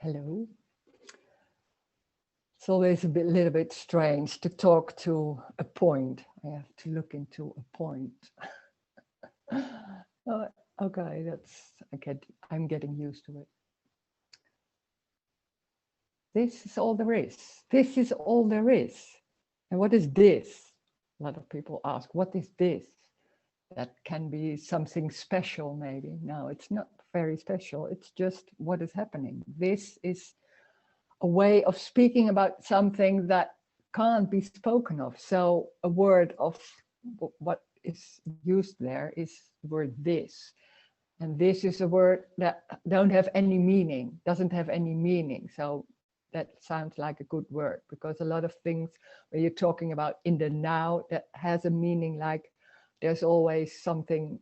Hello. It's always little bit strange to talk to a point. I have to look into a point. Oh, okay, I'm getting used to it. This is all there is. This is all there is. And what is this? A lot of people ask, what is this? That can be something special, maybe. No, it's not very special. It's just what is happening. This is a way of speaking about something that can't be spoken of. So a word of what is used there is the word this. And this is a word that don't have any meaning, doesn't have any meaning. So that sounds like a good word, because a lot of things when you're talking about in the now, that has a meaning, like there's always something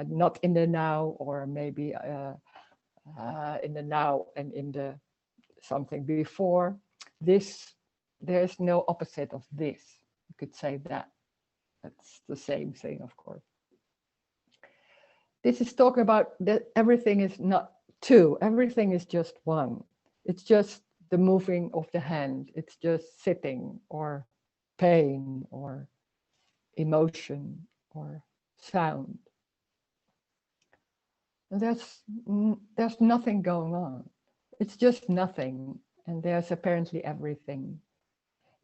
not in the now, or maybe in the now and in the something before. This, there's no opposite of this. You could say that. That's the same thing, of course. This is talking about that everything is not two, everything is just one. It's just the moving of the hand. It's just sitting, or pain, or emotion, or sound. And there's nothing going on. It's just nothing, and there's apparently everything.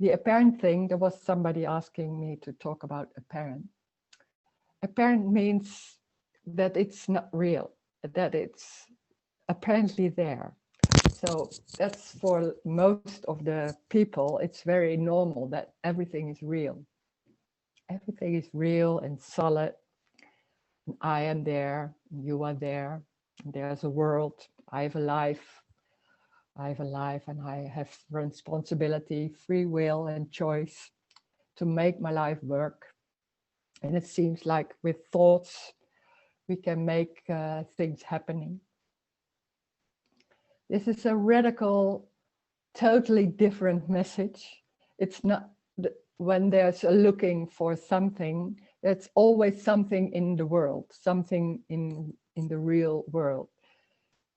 The apparent thing, there was somebody asking me to talk about apparent. Apparent means that it's not real, that it's apparently there. So that's for most of the people, it's very normal that everything is real. Everything is real and solid. I am there, you are there, there's a world, I have a life. I have a life and I have responsibility, free will and choice to make my life work. And it seems like with thoughts, we can make things happening. This is a radical, totally different message. It's not, when there's a looking for something, there's always something in the world, something in the real world.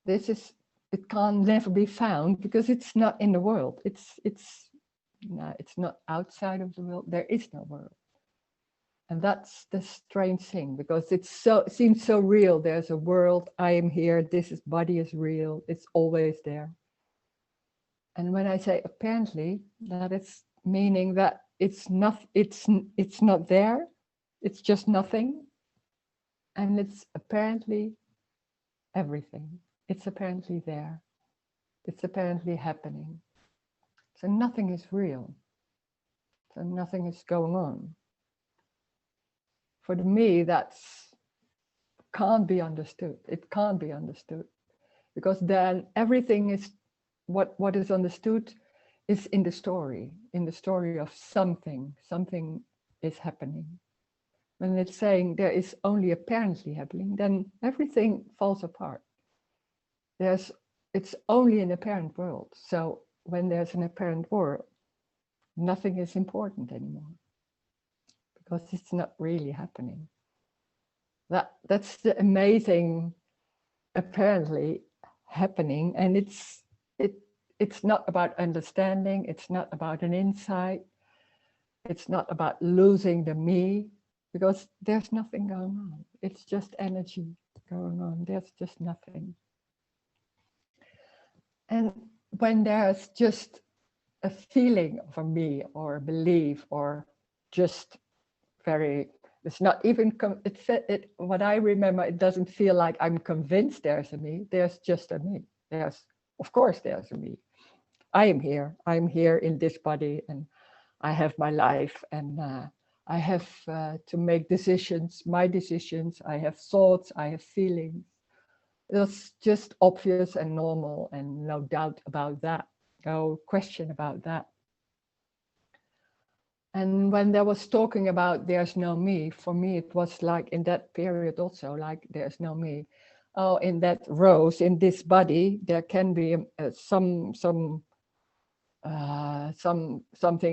This is, it can never be found because it's not in the world. It's not outside of the world. There is no world. And that's the strange thing, because it seems so real. There's a world, I am here, body is real, it's always there. And when I say apparently, that is meaning that it's not there, it's just nothing. And it's apparently everything. It's apparently there. It's apparently happening. So nothing is real. So nothing is going on. For me, that's can't be understood. It can't be understood, because then everything is what is understood is in the story of something. Something is happening. When it's saying there is only apparently happening, then everything falls apart. It's only an apparent world. So when there's an apparent world, nothing is important anymore, because it's not really happening. That's the amazing, apparently happening, and it's not about understanding. It's not about an insight. It's not about losing the me, because there's nothing going on. It's just energy going on. There's just nothing. And when there's just a feeling of a me or a belief, or just very, it's not even, what I remember, it doesn't feel like I'm convinced there's a me. There's just a me. Of course there's a me. I'm here in this body, and I have my life, and I have to make decisions, my decisions. I have thoughts, I have feelings. It's just obvious and normal, and no doubt about that, no question about that. And when there was talking about there's no me, for me it was like in that period also, like there's no me. Oh, in that rose, in this body, there can be something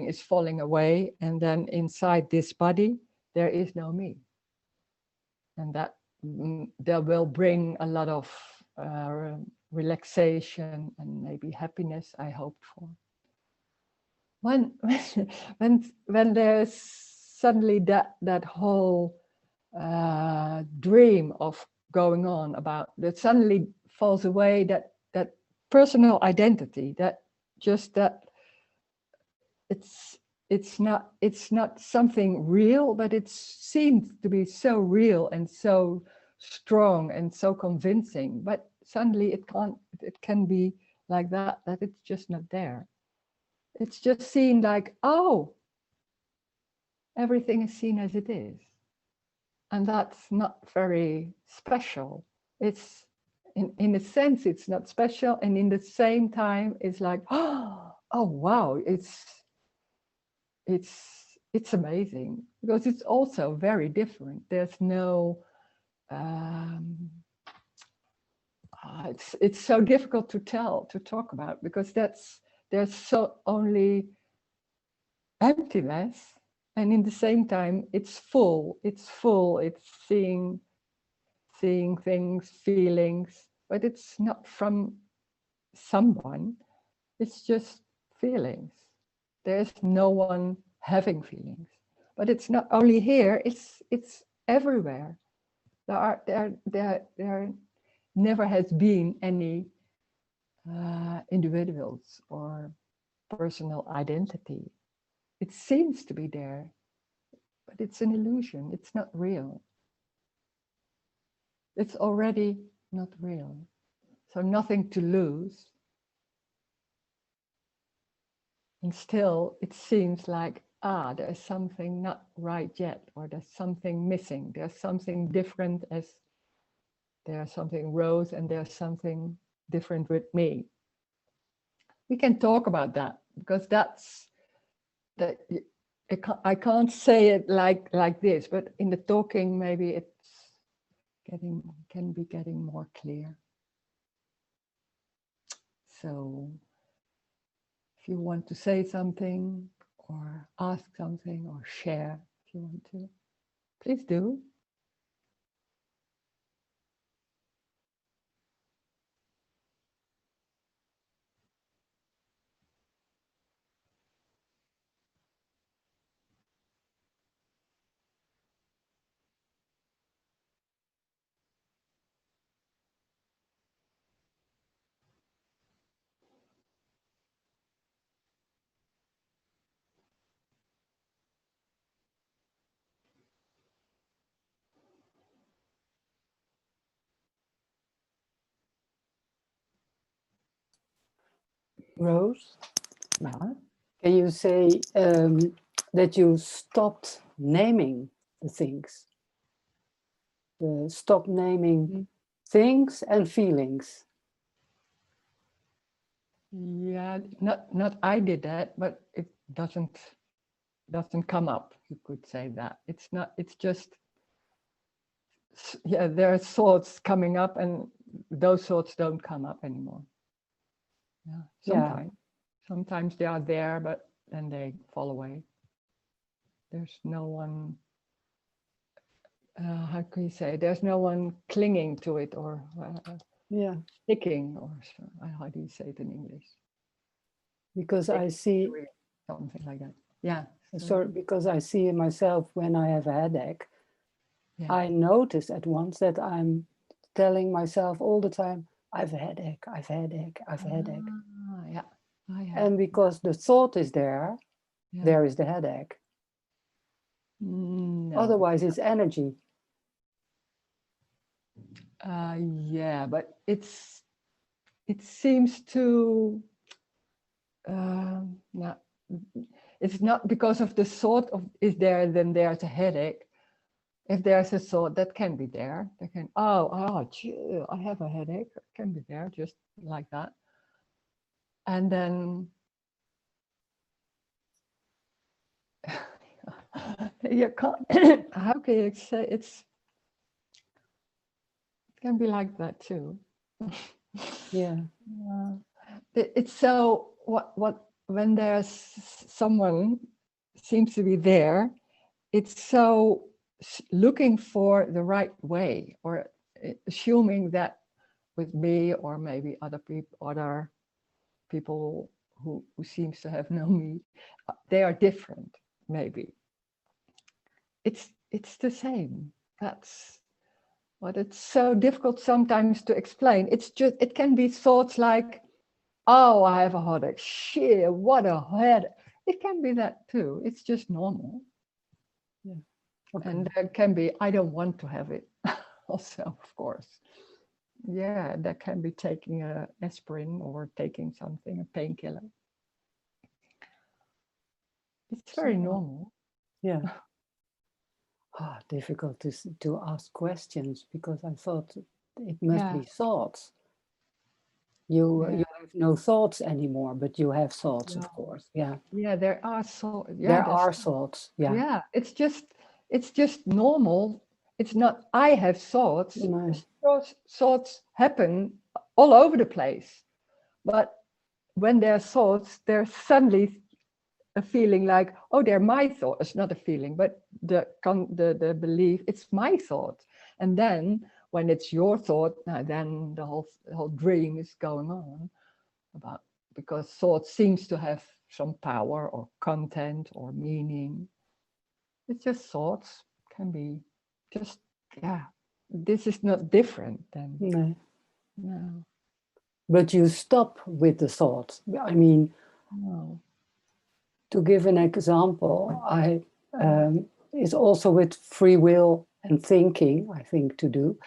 is falling away, and then inside this body there is no me, and that will bring a lot of relaxation and maybe happiness I hoped for. When there's suddenly that whole dream of going on about that suddenly falls away, that personal identity, that just that it's not something real, but it seems to be so real and so strong and so convincing, but suddenly it can be like that it's just not there. It's just seen like, oh, everything is seen as it is, and that's not very special. It's in a sense it's not special, and in the same time it's like, oh wow, it's amazing, because it's also very different. There's no it's so difficult to talk about, because there's so only emptiness, and in the same time it's full, it's seeing things, feelings, but it's not from someone, it's just feelings. There's no one having feelings, but it's not only here, it's everywhere. There never has been any individuals or personal identity. It seems to be there, but it's an illusion. It's not real. It's already not real. So nothing to lose. And still it seems like, there's something not right yet, or there's something missing. There's something different, as there's something Rose and there's something different with me. We can talk about that, because that's that. I can't say it like this, but in the talking maybe it's can be getting more clear. So if you want to say something or ask something or share, if you want to, please do. Rose, Yeah. can you say that you stopped naming the things? Stop naming things and feelings. Yeah, not I did that, but it doesn't come up. You could say that. It's not. It's just, yeah, there are thoughts coming up, and those thoughts don't come up anymore. Yeah, sometimes they are there, but then they fall away. There's no one. How can you say? There's no one clinging to it, or sticking, or how do you say it in English? Because I see something like that. Yeah. Sorry, because I see myself when I have a headache. Yeah. I notice at once that I'm telling myself all the time, I've a headache, I've a headache, I've a headache. Yeah. And because the thought is there, there is the headache. No. Otherwise, it's energy. Yeah, but it seems to not. It's not because of the thought of is there, then there's a headache. If there's a thought, that can be there. They can, gee, I have a headache. It can be there, just like that. And then you can't. How can you say it can be like that too? Yeah. It's so what when there's someone seems to be there, it's so looking for the right way, or assuming that with me, or maybe other people who seems to have no me, they are different. Maybe it's the same. That's what it's so difficult sometimes to explain. It's just, it can be thoughts like, oh, I have a headache. Shit, what a headache. It can be that too. It's just normal. Yeah. Okay. And there can be, I don't want to have it also, of course. Yeah, that can be taking a aspirin or taking something, a painkiller. It's very normal. Yeah. Difficult to ask questions, because I thought it must be thoughts. You have no thoughts anymore, but you have thoughts, of course. Yeah. Yeah, there are thoughts. Yeah, there are thoughts. Yeah. Yeah, it's just normal. It's not, I have thoughts. Nice. Thoughts happen all over the place. But when there are thoughts, there's suddenly a feeling like, oh, they're my thoughts. It's not a feeling, but the belief, it's my thought. And then when it's your thought, now then the whole dream is going on about, because thought seems to have some power or content or meaning. It's just thoughts, can be just, yeah, this is not different than, no. But you stop with the thought. I mean, No. To give an example, it's also with free will and thinking, I think, to do.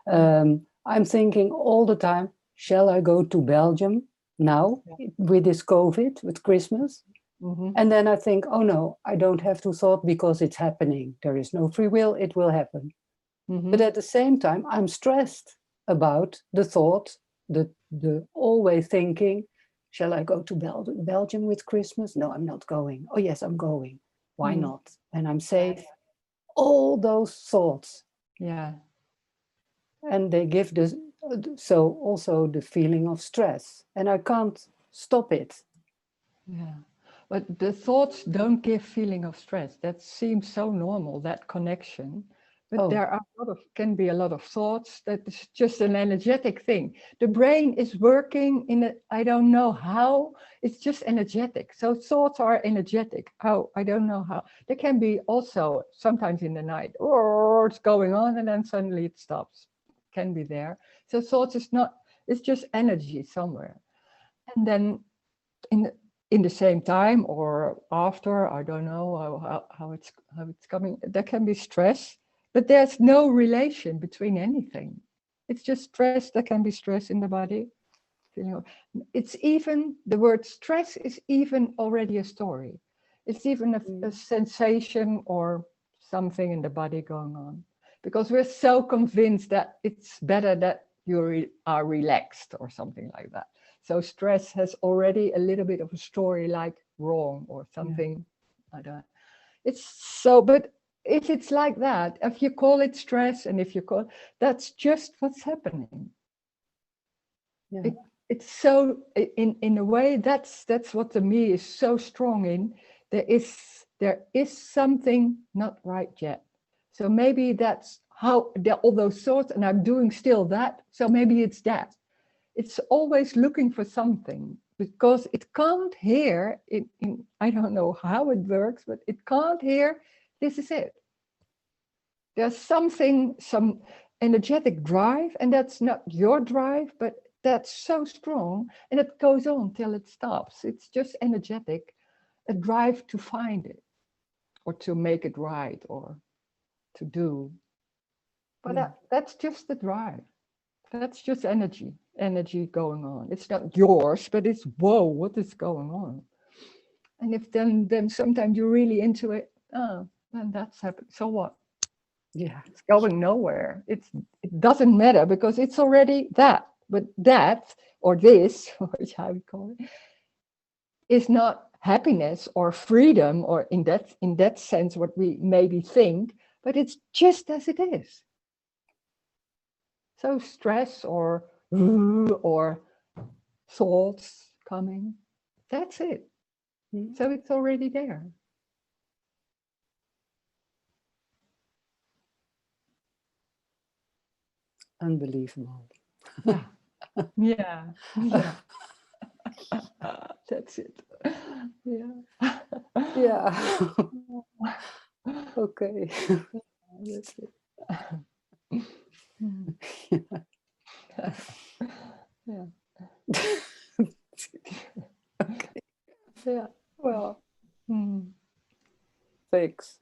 I'm thinking all the time, shall I go to Belgium now with this COVID, with Christmas? And then I think, oh no, I don't have to thought, because it's happening. There is no free will, it will happen. But at the same time, I'm stressed about the thought, the always thinking, shall I go to Belgium with Christmas? No, I'm not going. Oh yes, I'm going. Why not? And I'm safe. All those thoughts. Yeah. And they give so also the feeling of stress. And I can't stop it. Yeah. But the thoughts don't give feeling of stress. That seems so normal, that connection. But there are can be a lot of thoughts. That is just an energetic thing. The brain is working in a, I don't know how, it's just energetic. So thoughts are energetic. How, I don't know how. They can be also sometimes in the night, or it's going on and then suddenly it stops. Can be there. So thoughts is not, it's just energy somewhere. And then in the same time or after, I don't know how it's coming, there can be stress. But there's no relation between anything. It's just stress. There can be stress in the body. It's even, the word stress is even already a story. It's even a sensation or something in the body going on. Because we're so convinced that it's better that you are relaxed or something like that. So stress has already a little bit of a story, like wrong or something. I don't. It's so, but if it's like that, if you call it stress, and if you call, that's just what's happening. It's so, in a way, that's what the me is so strong in. There is something not right yet. So maybe that's how all those thoughts, and I'm doing still that. So maybe it's that. It's always looking for something, because it can't hear I don't know how it works, but it can't hear, this is it. There's something, some energetic drive, and that's not your drive, but that's so strong, and it goes on till it stops. It's just energetic, a drive to find it, or to make it right, or to do. But that's just the drive. That's just energy going on. It's not yours, but it's, whoa, what is going on? And if then sometimes you're really into it, then that's happened. So what? Yeah, it's going nowhere. It doesn't matter, because it's already that. But that, or this, or how we call it, is not happiness or freedom, or in that sense what we maybe think, but it's just as it is. So stress or thoughts coming, that's it. So it's already there. Unbelievable. Yeah. Yeah, yeah. That's it. Yeah. Yeah. Okay. That's it. Mm. Yeah. Okay. Yeah. Well, Mm. thanks.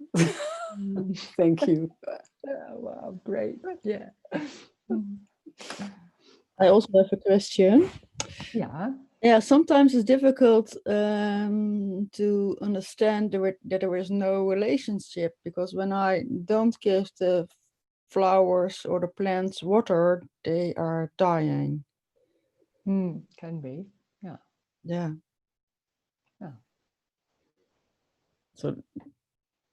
Mm. Thank you. Yeah, wow, great. Yeah. Mm. I also have a question. Yeah. Yeah, sometimes it's difficult to understand that there is no relationship, because when I don't give the flowers or the plants water, they are dying. Can be. Yeah. Yeah. Yeah. So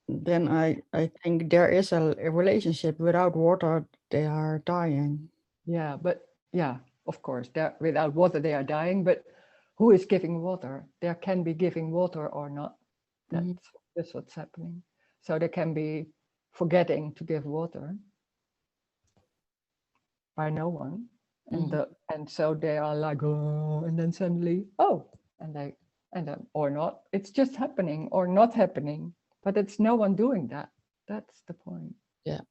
then I think there is a relationship. Without water, they are dying. Yeah. But yeah, of course, they're, without water, they are dying. But who is giving water? There can be giving water or not. Mhm. That's what's happening. So there can be forgetting to give water by no one. And and so they are like, oh, and then suddenly, oh, and they and then or not. It's just happening or not happening. But it's no one doing that. That's the point. Yeah.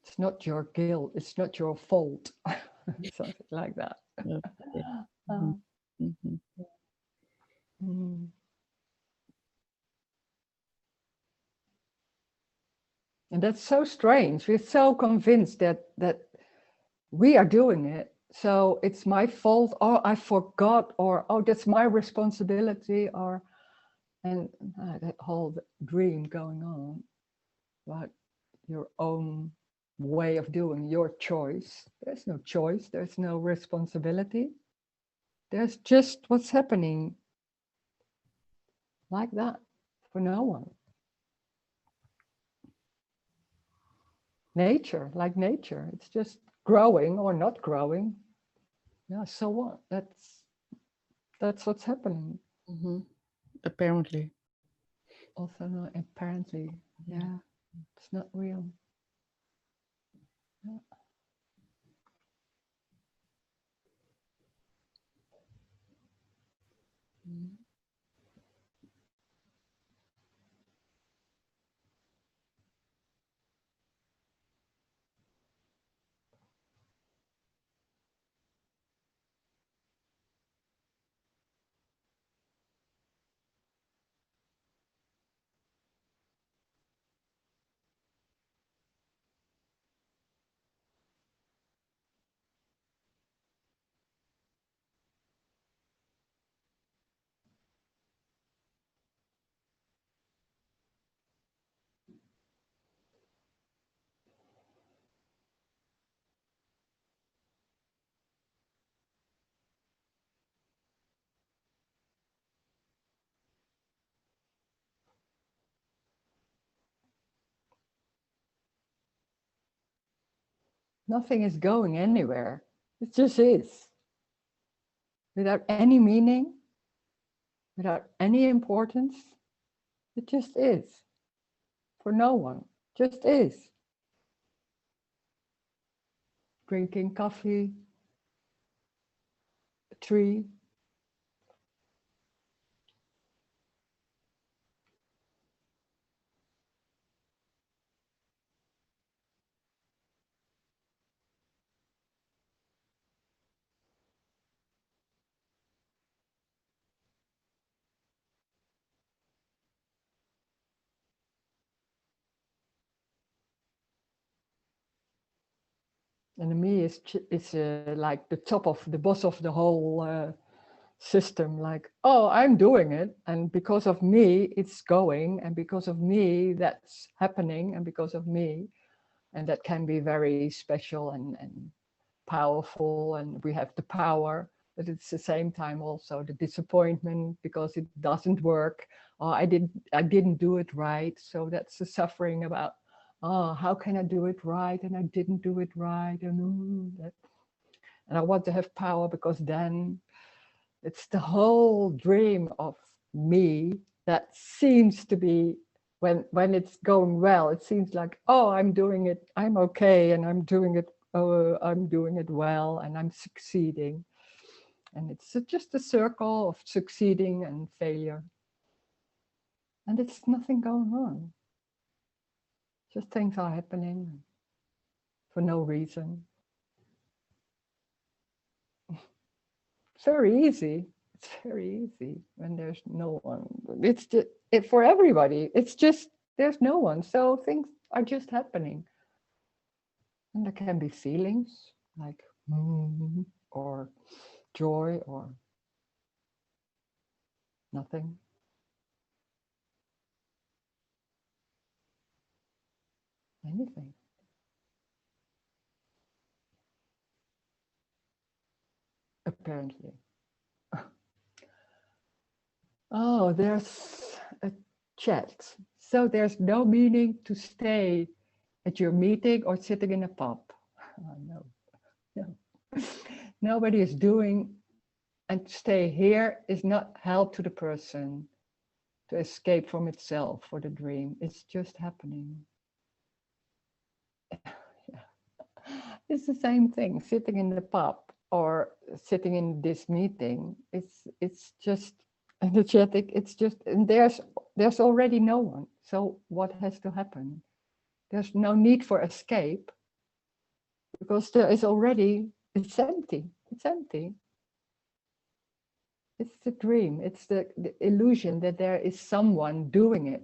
It's not your guilt. It's not your fault. Something like that. Okay. Uh, Mhm. mm. And that's so strange. We're so convinced that we are doing it. So it's my fault, or I forgot, or oh, that's my responsibility, or and that whole dream going on about your own way of doing your choice. There's no choice. There's no responsibility. There's just what's happening like that for no one. Nature, like nature, it's just growing or not growing. Yeah, so what? That's what's happening. Mhm. Apparently. Also, no, apparently, yeah, it's not real. Yeah. Mhm. Nothing is going anywhere. It just is. Without any meaning, without any importance. It just is. For no one. Just is. Drinking coffee, a tree. And the me is like the top of the boss of the whole system. Like, oh, I'm doing it, and because of me, it's going, and because of me, that's happening, and because of me, and that can be very special and powerful, and we have the power. But it's the same time also the disappointment because it doesn't work. Oh, I didn't do it right. So that's the suffering about, oh, how can I do it right? And I didn't do it right. And I want to have power because then it's the whole dream of me that seems to be when it's going well, it seems like, oh, I'm doing it, I'm okay, and I'm doing it oh, I'm doing it well and I'm succeeding. And it's just a circle of succeeding and failure. And it's nothing going on. Just things are happening for no reason. It's very easy. It's very easy when there's no one. It's just for everybody. It's just there's no one. So things are just happening. And there can be feelings like or joy or nothing. Anything. Apparently. Oh, there's a chat. So there's no meaning to stay at your meeting or sitting in a pub. No, no. Nobody is doing, and to stay here is not help to the person to escape from itself or the dream. It's just happening. It's the same thing, sitting in the pub or sitting in this meeting. It's just energetic. It's just, and there's already no one. So what has to happen? There's no need for escape because there is already, it's empty. It's empty. It's the dream. It's the illusion that there is someone doing it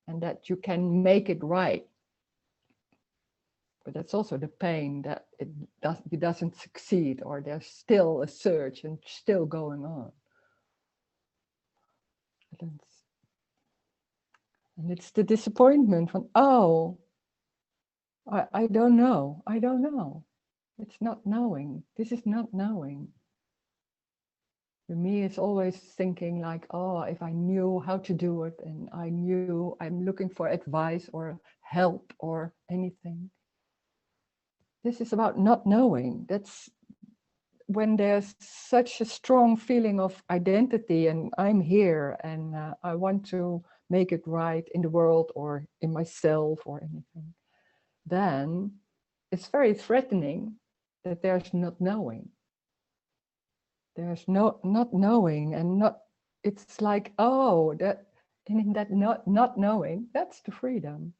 and that you can make it right. But that's also the pain that it doesn't succeed, or there's still a search and still going on. And it's the disappointment from, oh, I don't know. I don't know. It's not knowing. This is not knowing. For me, it's always thinking like, oh, if I knew how to do it and I knew, I'm looking for advice or help or anything. This is about not knowing. That's when there's such a strong feeling of identity and I'm here and I want to make it right in the world or in myself or anything, then it's very threatening that there's not knowing. There's not knowing and not, it's like, oh, that, and in that not knowing, that's the freedom.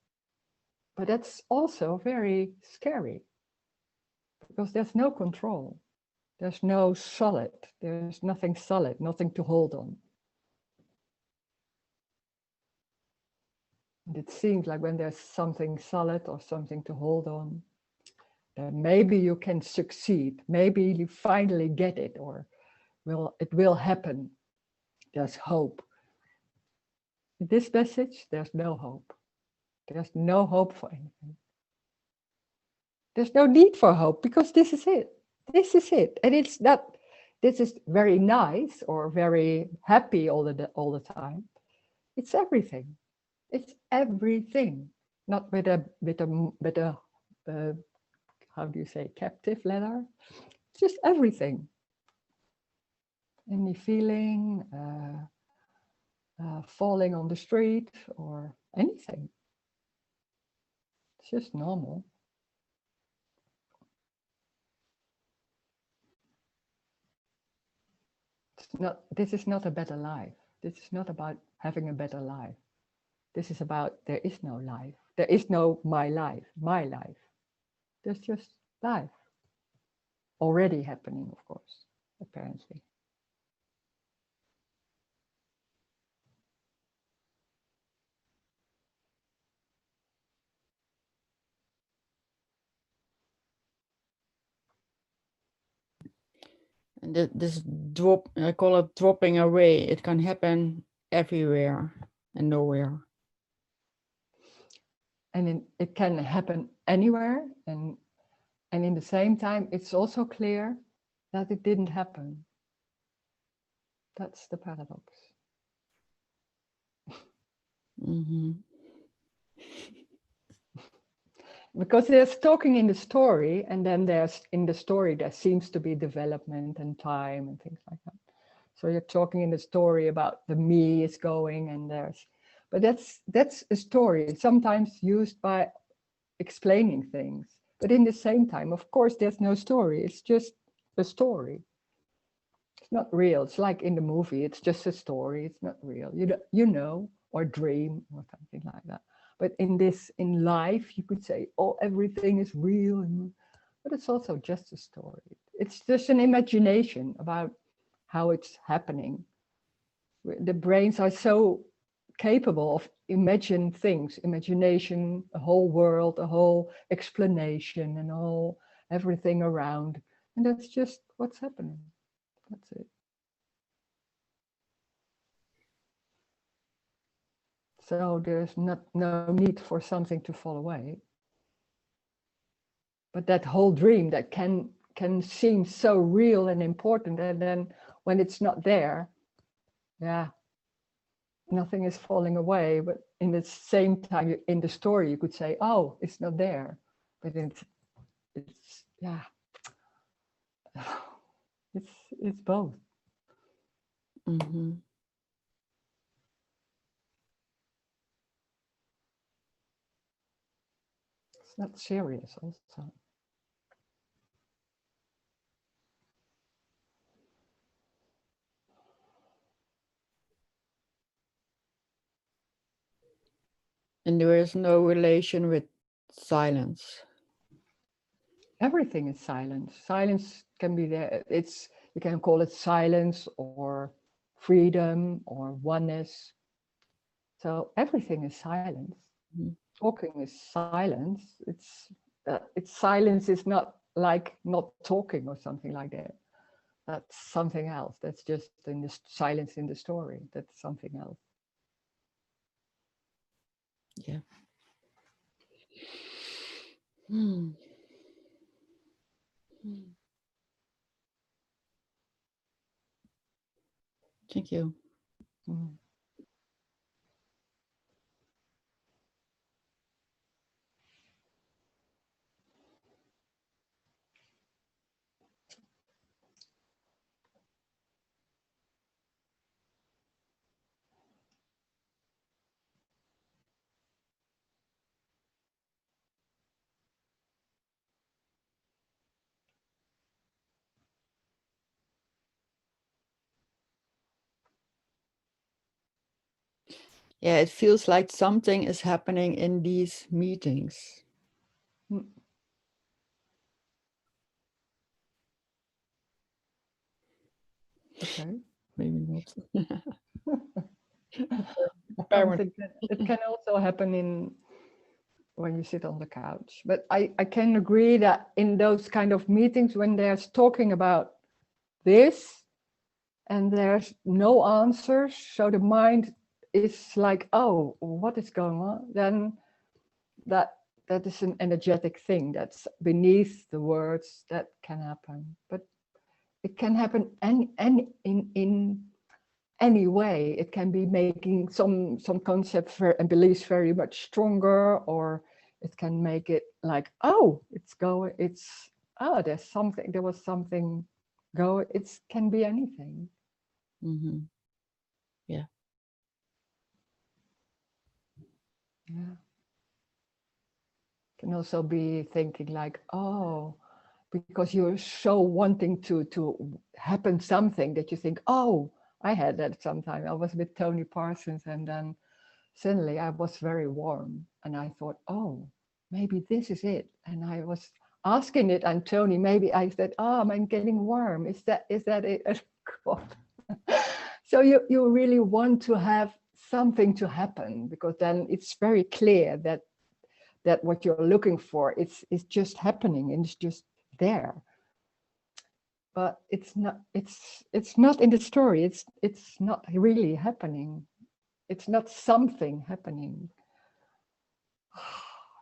But that's also very scary because there's no control. There's no solid, there's nothing solid, nothing to hold on. And it seems like when there's something solid or something to hold on, then maybe you can succeed. Maybe you finally get it, or it will happen. There's hope. In this message, there's no hope. There's no hope for anything. There's no need for hope because this is it. This is it. And it's not, this is very nice or very happy all the time. It's everything. It's everything. Not with a how do you say, captive letter. It's just everything. Any feeling, falling on the street or anything. It's just normal. This is not a better life. This is not about having a better life. This is about there is no life. There is no my life. There's just life. Already happening, of course, apparently. And this drop, I call it dropping away. It can happen everywhere and nowhere. And it can happen anywhere, and in the same time, it's also clear that it didn't happen. That's the paradox. Mm-hmm. Because there's talking in the story, and then there's in the story there seems to be development and time and things like that. So you're talking in the story about the me is going, and but that's a story sometimes used by explaining things. But in the same time, of course, there's no story. It's just a story. It's not real. It's like in the movie. It's just a story. It's not real. You know, or dream or something like that. But in life, you could say, oh, everything is real, but it's also just a story. It's just an imagination about how it's happening. The brains are so capable of imagine things, imagination, a whole world, a whole explanation, and everything around. And that's just what's happening. That's it. So there's no need for something to fall away. But that whole dream that can seem so real and important, and then when it's not there, yeah, nothing is falling away. But in the same time, in the story, you could say, oh, it's not there. But it's yeah, it's both. Mm-hmm. It's not serious also. And there is no relation with silence. Everything is silence. Silence can be there. You can call it silence or freedom or oneness. So everything is silence. Mm-hmm. Talking is silence. It's silence is not like not talking or something like that. That's something else. That's just in the silence in the story. That's something else. Yeah. Hmm. Thank you. Mm. Yeah, it feels like something is happening in these meetings. Mm. Okay. Maybe not. It can also happen when you sit on the couch. But I can agree that in those kind of meetings when there's talking about this and there's no answers, so the mind is like, oh, what is going on? Then that is an energetic thing that's beneath the words. That can happen. But it can happen in any way. It can be making some concepts and beliefs very much stronger, or it can make it like, oh, there was something go. It can be anything. Mm-hmm. Yeah. Yeah. Can also be thinking like, oh, because you're so wanting to happen something that you think, oh, I had that sometime. I was with Tony Parsons, and then suddenly I was very warm, and I thought, oh, maybe this is it. And I was asking it, and Tony, maybe I said, oh, I'm getting warm. Is that it? So you really want to have something to happen, because then it's very clear that what you're looking for is just happening, and it's just there. But it's not in the story. It's not really happening. It's not something happening.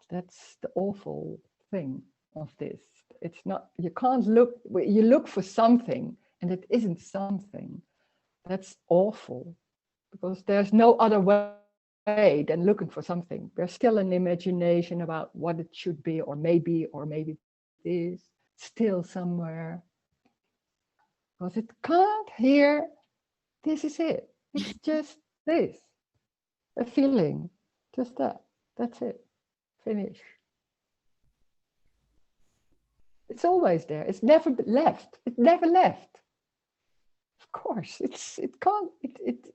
That's the awful thing of this. It's not, you can't look, you look for something and it isn't something. That's awful, because there's no other way than looking for something. There's still an imagination about what it should be, or maybe it is still somewhere. Because it can't hear, this is it. It's just this, a feeling, just that. That's it. Finish. It's always there. It's never left. It never left. Of course, it can't.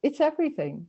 It's everything.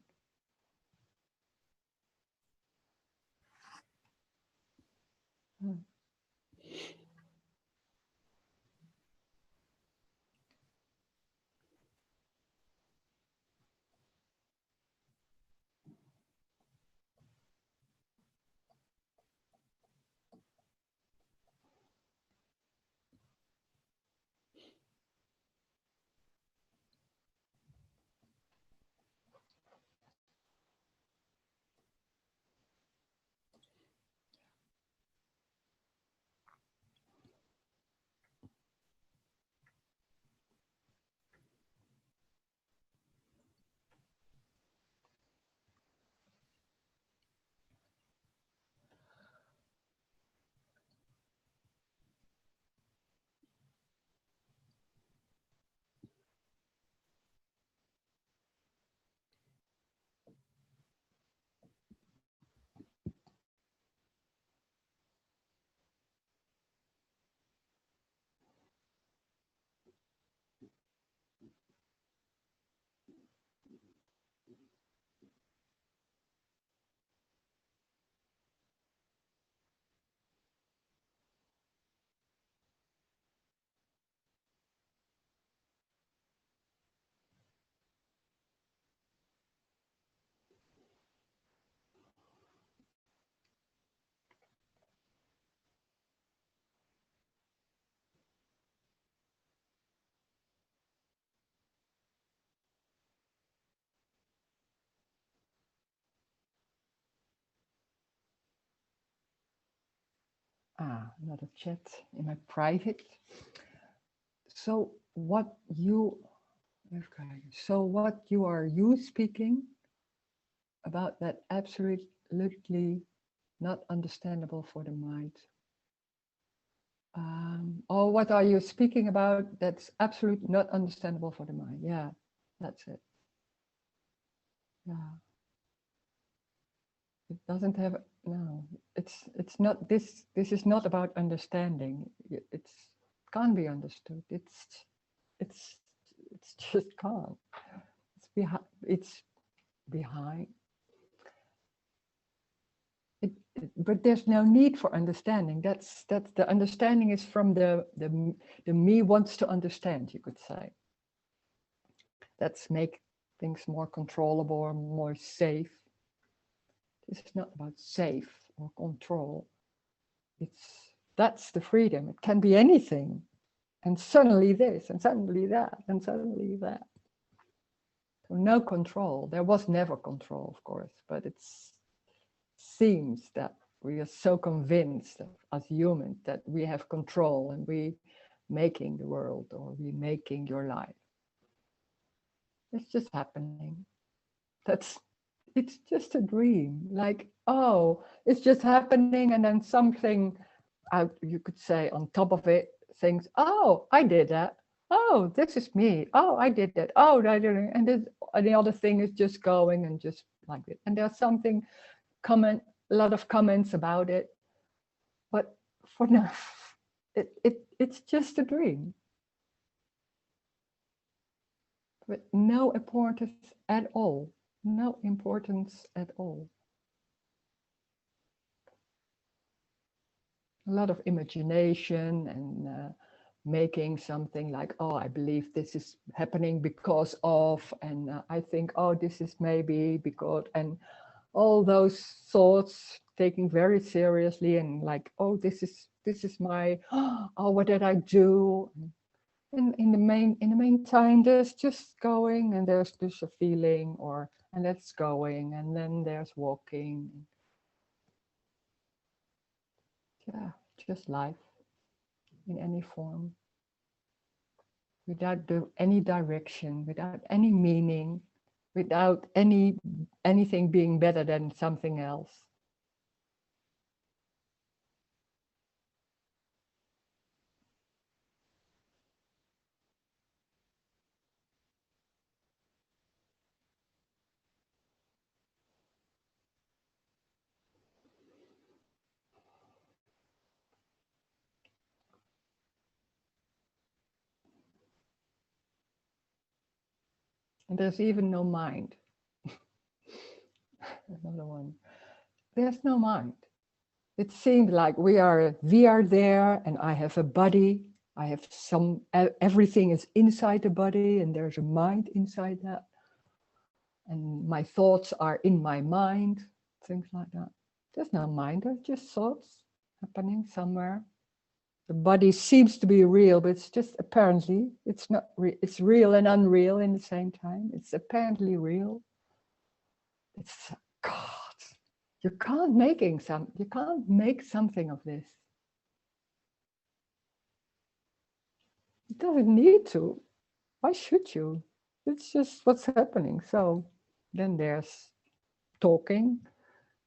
Another chat in my private. So what you are you speaking about that absolutely not understandable for the mind? Or what are you speaking about that's absolutely not understandable for the mind? Yeah, that's it. Yeah. It doesn't have, no, it's not, this is not about understanding. It's can't be understood. It's just can't. It's behind. But there's no need for understanding. That's the understanding is from the me wants to understand, you could say. That's make things more controllable or more safe. This is not about safe or control. That's the freedom. It can be anything. And suddenly this, and suddenly that, and suddenly that. So no control. There was never control, of course, but it seems that we are so convinced as humans that we have control and we making the world or we making your life. It's just happening. It's just a dream. Like, oh, it's just happening, and then something out, you could say, on top of it, thinks, oh, I did that. Oh, this is me. Oh, I did that. Oh, and the other thing is just going and just like it. And there's something a lot of comments about it. But for now, it's just a dream. But no importance at all. No importance at all. A lot of imagination and making something like, oh, I believe this is happening because of, and I think, oh, this is maybe because, and all those thoughts taking very seriously and like, oh, this is my, oh, what did I do? And in the meantime, there's just going, and there's just a feeling, and that's going, and then there's walking. Yeah, just life in any form, without any direction, without any meaning, without anything being better than something else. And there's even no mind. Another one. There's no mind. It seemed like we are there, and I have a body. I have everything is inside the body, and there's a mind inside that. And my thoughts are in my mind, things like that. There's no mind, there's just thoughts happening somewhere. The body seems to be real, but it's just apparently, it's not it's real and unreal in the same time. It's apparently real. It's, God, you can't make something of this. It doesn't need to. Why should you? It's just what's happening. So then there's talking,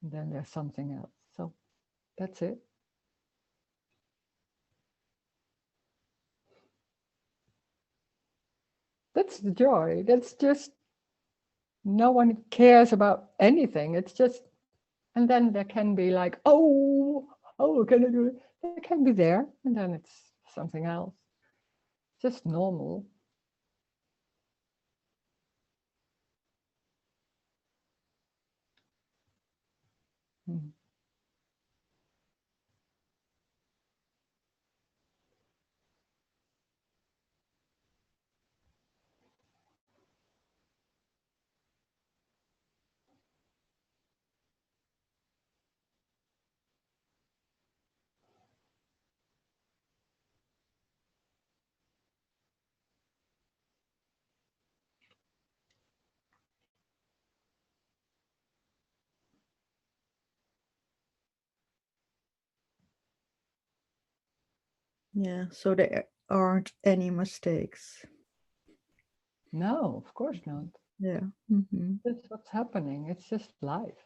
and then there's something else. So that's it. That's the joy. That's just, no one cares about anything. It's just, and then there can be like, oh, can I do it? It can be there, and then it's something else. Just normal. Hmm. Yeah, so there aren't any mistakes. No, of course not. Yeah. Mm-hmm. That's what's happening. It's just life.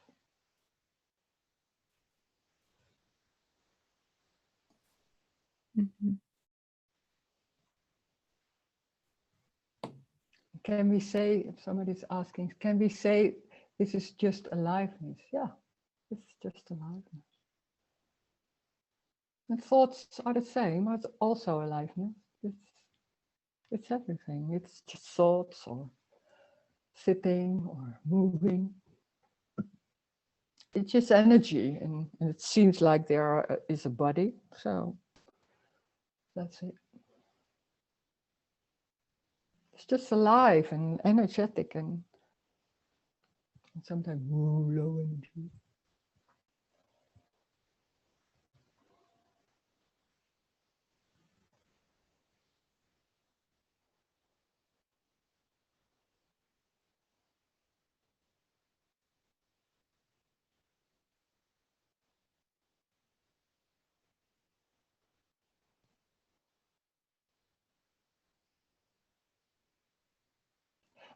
Mm-hmm. Can we say, if somebody's asking, can we say this is just aliveness? Yeah, it's just aliveness. And thoughts are the same, it's also aliveness. It's everything. It's just thoughts or sitting or moving. It's just energy, and it seems like there is a body. So that's it. It's just alive and energetic, and sometimes low energy.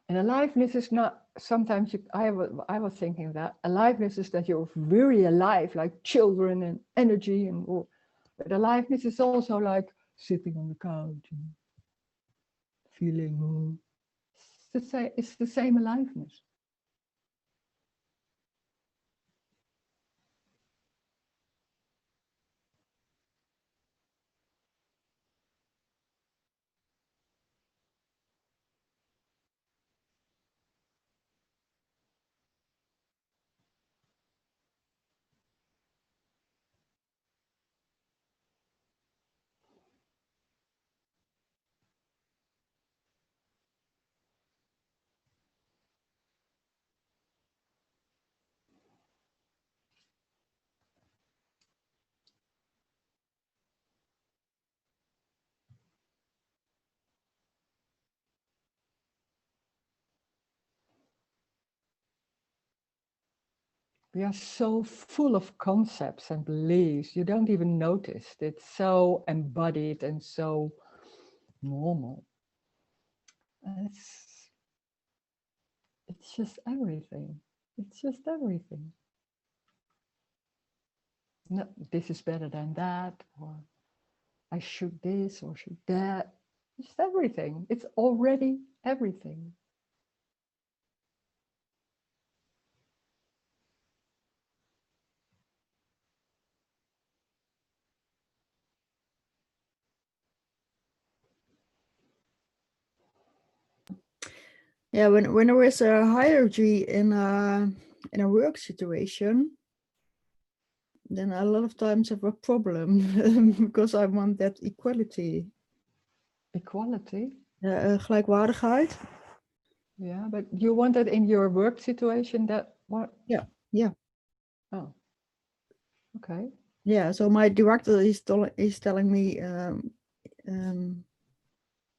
And aliveness is not, sometimes I was thinking that aliveness is that you're really alive, like children and energy, but aliveness is also like sitting on the couch and feeling. It's the same aliveness. We are so full of concepts and beliefs, you don't even notice. It's so embodied and so normal. And it's just everything. It's just everything. No, this is better than that, or I should this or should that. It's everything. It's already everything. Yeah, when there is a hierarchy in a work situation, then I a lot of times have a problem because I want that equality. Equality? Gelijkwaardigheid. Yeah, but you want that in your work situation, that what? Yeah, yeah. Oh, okay. Yeah, so my director is telling me,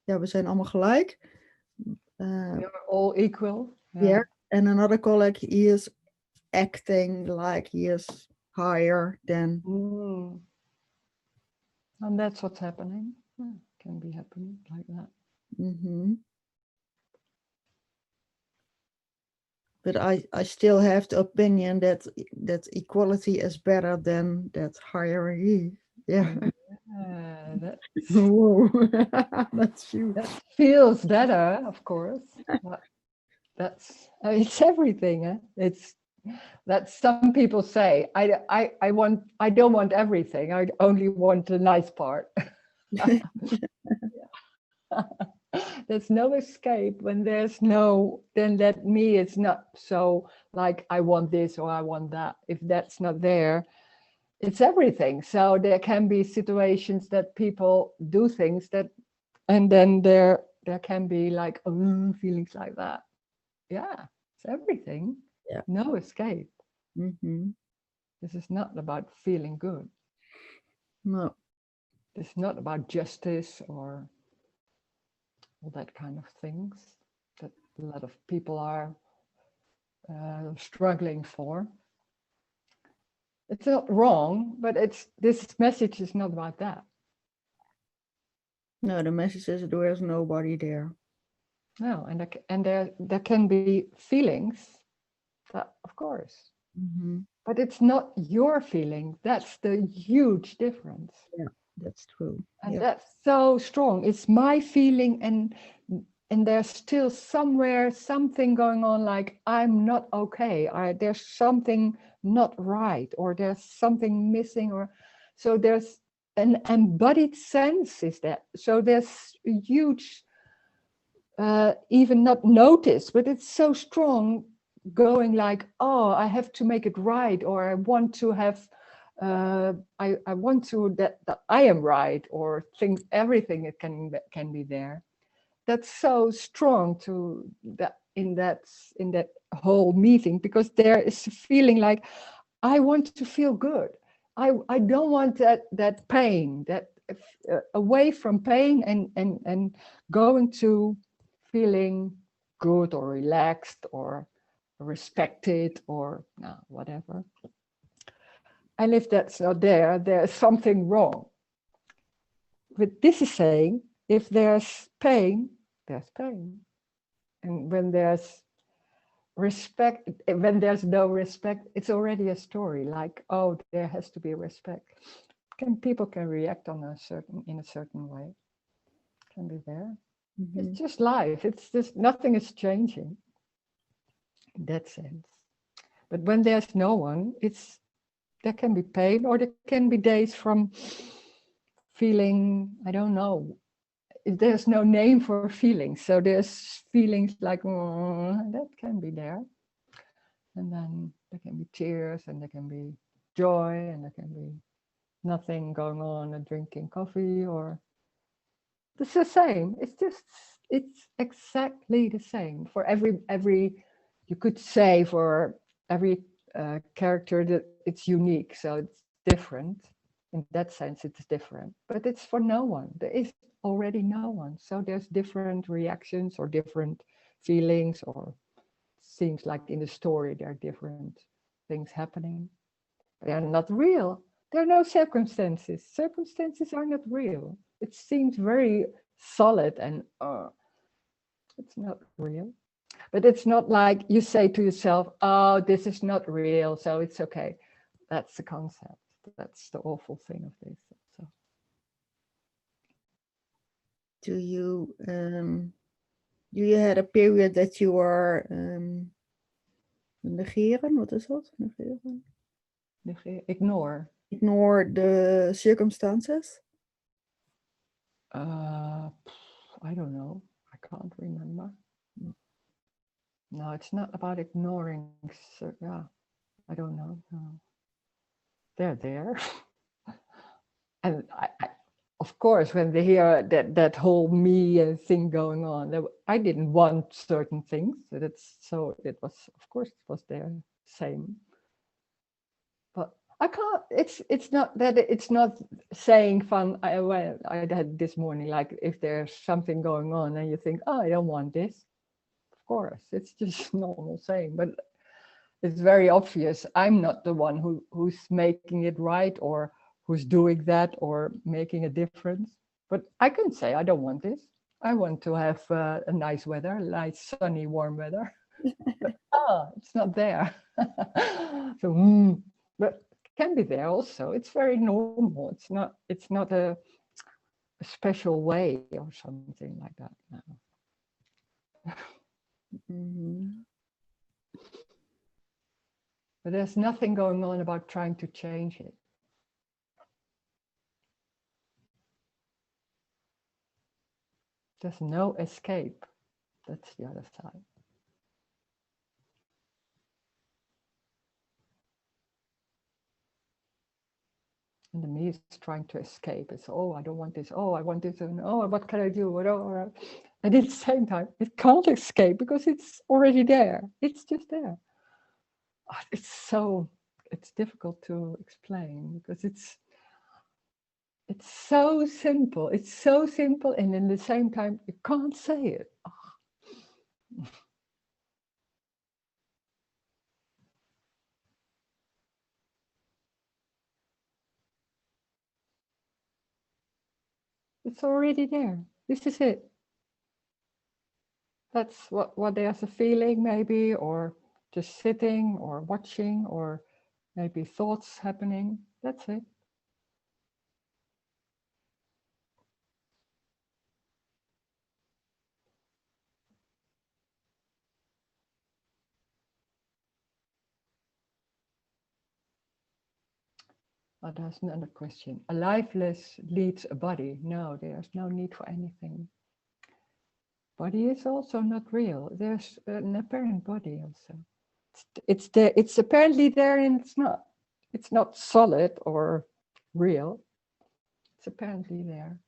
ja, we zijn allemaal gelijk. You're all equal. Yeah, and another colleague, he is acting like he is higher than. Mm. And that's what's happening. Yeah, can be happening like that. Mm-hmm. But I still have the opinion that equality is better than that hierarchy. Yeah. That Whoa. That's you. that feels better, of course. But that's it's everything. Eh? It's that some people say I don't want everything. I only want the nice part. There's no escape when there's no, then that me is not so like I want this or I want that. If that's not there, it's everything. So there can be situations that people do things that, and then there can be like feelings like that. Yeah, it's everything. Yeah. No escape. Mm-hmm. This is not about feeling good. No. It's not about justice or all that kind of things that a lot of people are struggling for. It's not wrong, but this message is not about that. No, the message is there is nobody there. No, and there can be feelings, that, of course, Mm-hmm. but it's not your feeling. That's the huge difference. Yeah, that's true. And Yeah. that's so strong. It's my feeling, and there's still somewhere something going on, like I'm not okay, there's something not right, or there's something missing, or so there's an embodied sense is that. So there's a huge, even not noticed, but it's so strong, going like, oh, I have to make it right, or I want to have I want to that I am right, or think everything it can be there. That's so strong to that in that whole meeting, because there is a feeling like I want to feel good. I don't want that pain, that away from pain, and going to feeling good or relaxed or respected or whatever. And if that's not there, there's something wrong. But this is saying, if there's pain, there's pain. And when there's respect, when there's no respect, it's already a story, like, oh, there has to be respect. People can react in a certain way. Can be there. Mm-hmm. It's just life. It's just nothing is changing in that sense. But when there's no one, there can be pain, or there can be days from feeling, I don't know, there's no name for feelings. So there's feelings like, that can be there. And then there can be tears, and there can be joy, and there can be nothing going on, and drinking coffee, or it's the same. It's exactly the same for every, you could say for every character that it's unique. So it's different. In that sense, it's different, but it's for no one. There is already no one. So there's different reactions or different feelings, or seems like in the story there are different things happening. They are not real. There are no circumstances. Circumstances are not real. It seems very solid, and it's not real. But it's not like you say to yourself, oh, this is not real, so it's okay. That's the concept. That's the awful thing of this. So. Do you had a period that you were negeren? What is that? Negeren? Ignore. Ignore the circumstances? I don't know. I can't remember. No, it's not about ignoring. So, yeah, I don't know. No. They're there. And of course, when they hear that whole me thing going on, I didn't want certain things. So it was, of course, it was there, same. But I can't. It's not that it's not saying fun. I had this morning, like if there's something going on and you think, oh, I don't want this. Of course, it's just normal saying, but it's very obvious. I'm not the one who's making it right or who's doing that or making a difference. But I can say I don't want this. I want to have a nice weather, nice sunny, warm weather. But it's not there. So, but can be there also. It's very normal. It's not a special way or something like that. No. But there's nothing going on about trying to change it. There's no escape. That's the other side. And the me is trying to escape. It's, oh, I don't want this. Oh, I want this. And oh, what can I do? And at the same time, it can't escape because it's already there. It's just there. It's difficult to explain because it's so simple. It's so simple. And in the same time, you can't say it. It's already there. This is it. That's what there's a feeling maybe, or just sitting or watching, or maybe thoughts happening. That's it. Oh, there's another question. A lifeless leads a body. No, there's no need for anything. Body is also not real. There's an apparent body also. It's there. It's apparently there, and it's not solid or real. It's apparently there.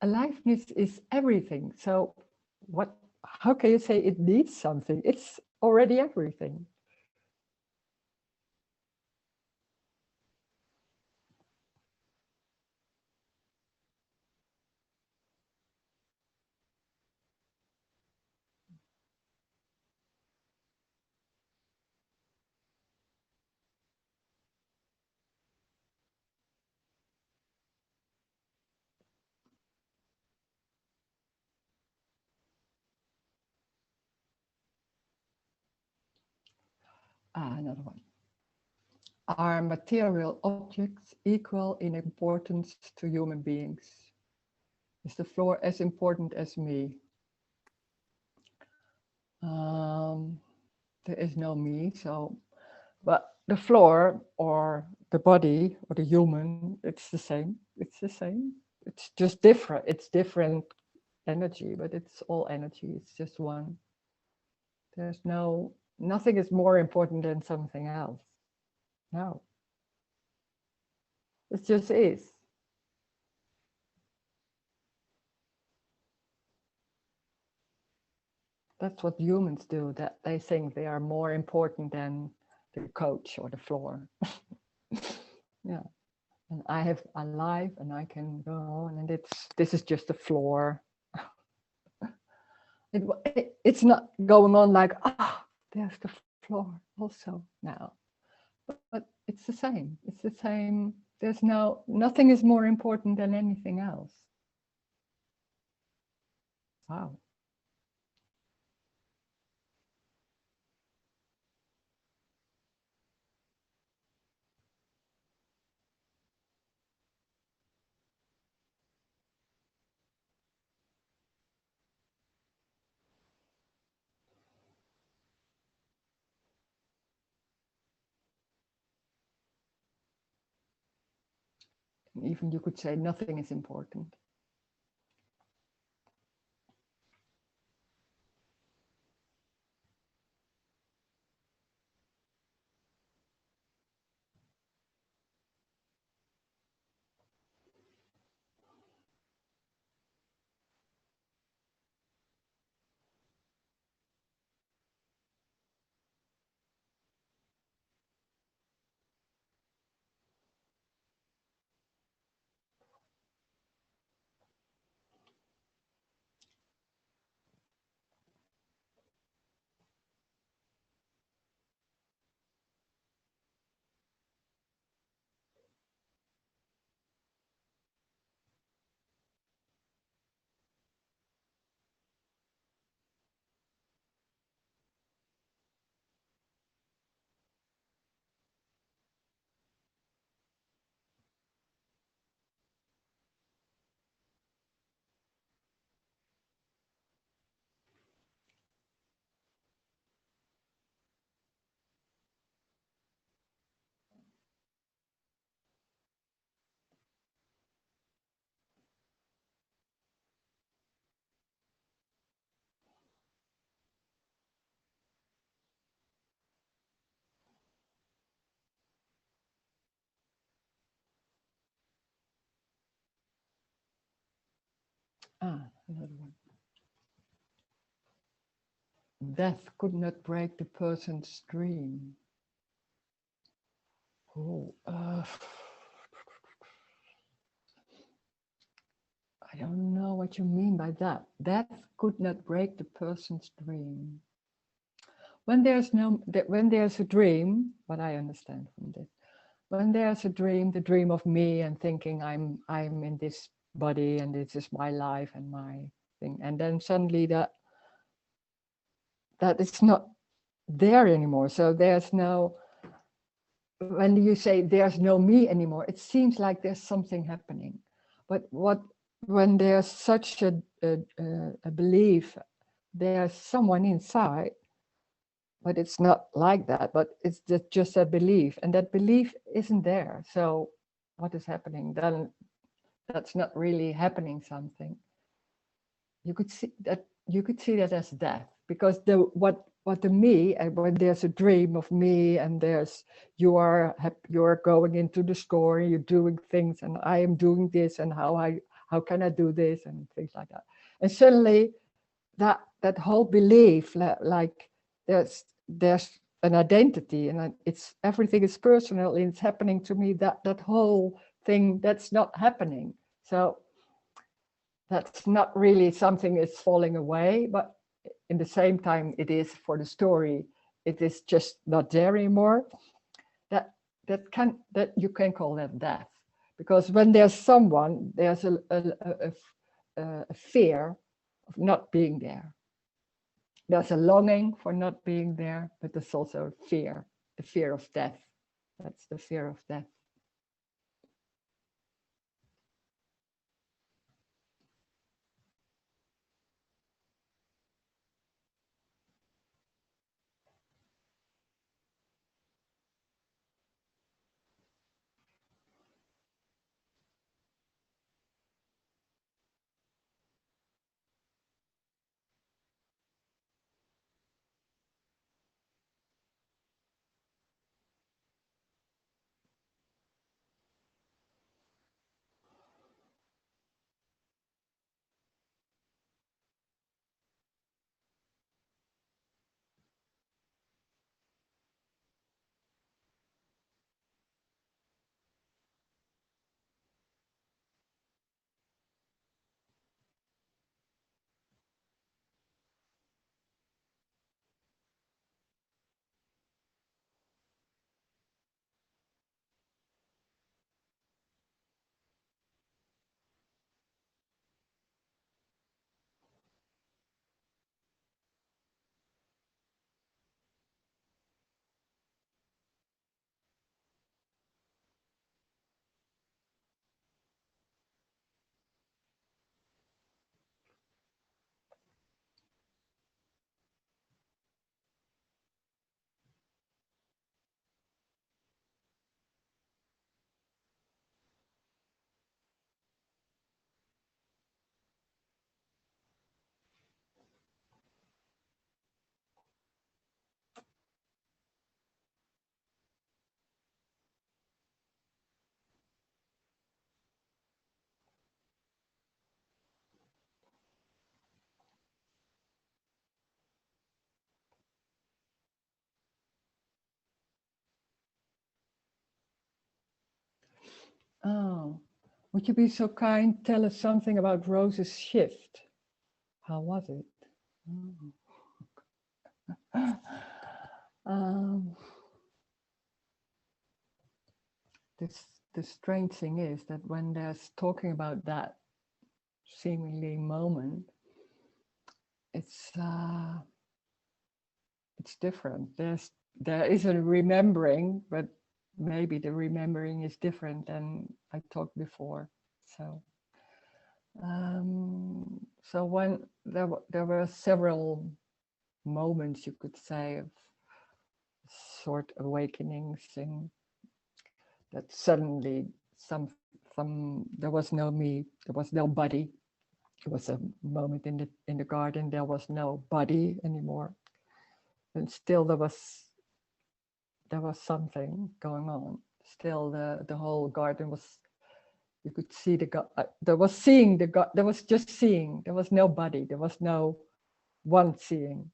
Aliveness is everything. So how can you say it needs something? It's already everything. Another one. Are material objects equal in importance to human beings? Is the floor as important as me? There is no me, but the floor or the body or the human, it's the same. It's the same. It's just different. It's different energy, but it's all energy. It's just one. There's nothing is more important than something else. No. It just is. That's what humans do, that they think they are more important than the coach or the floor. Yeah. And I have a life and I can go on, and this is just the floor. It's not going on like, there's the floor also now. But it's the same. It's the same. There's nothing is more important than anything else. Wow. Even you could say nothing is important. Ah, another one. Death could not break the person's dream. Oh, I don't know what you mean by that. Death could not break the person's dream. When there's a dream, what I understand from this, when there's a dream, the dream of me and thinking I'm in this body and this is my life and my thing, and then suddenly that it's not there anymore. So there's no, when you say there's no me anymore, it seems like there's something happening. But when there's such a belief, there's someone inside, but it's not like that, but it's just a belief, and that belief isn't there. So what is happening then? That's not really happening something. You could see that as death, because what the me, and when there's a dream of me and there's you're going into the store, you're doing things, and I am doing this, and how can I do this, and things like that. And suddenly that whole belief, like there's an identity, and it's everything is personal and it's happening to me, that whole thing, that's not happening. So that's not really something is falling away, but in the same time it is for the story, it is just not there anymore. That you can call that death, because when there's someone, there's a fear of not being there. There's a longing for not being there, but there's also fear, the fear of death. That's the fear of death. Oh, would you be so kind, tell us something about Rose's shift? How was it? Oh. The strange thing is that when there's talking about that seemingly moment, it's different. There is a remembering, but maybe the remembering is different than I talked before. So so when there were several moments, you could say, of sort awakenings, and that suddenly there was no me, there was no body. It was a moment in the garden, there was no body anymore, and still there was something going on. Still, the whole garden was. You could see there was seeing there was just seeing. There was no body. There was no one seeing,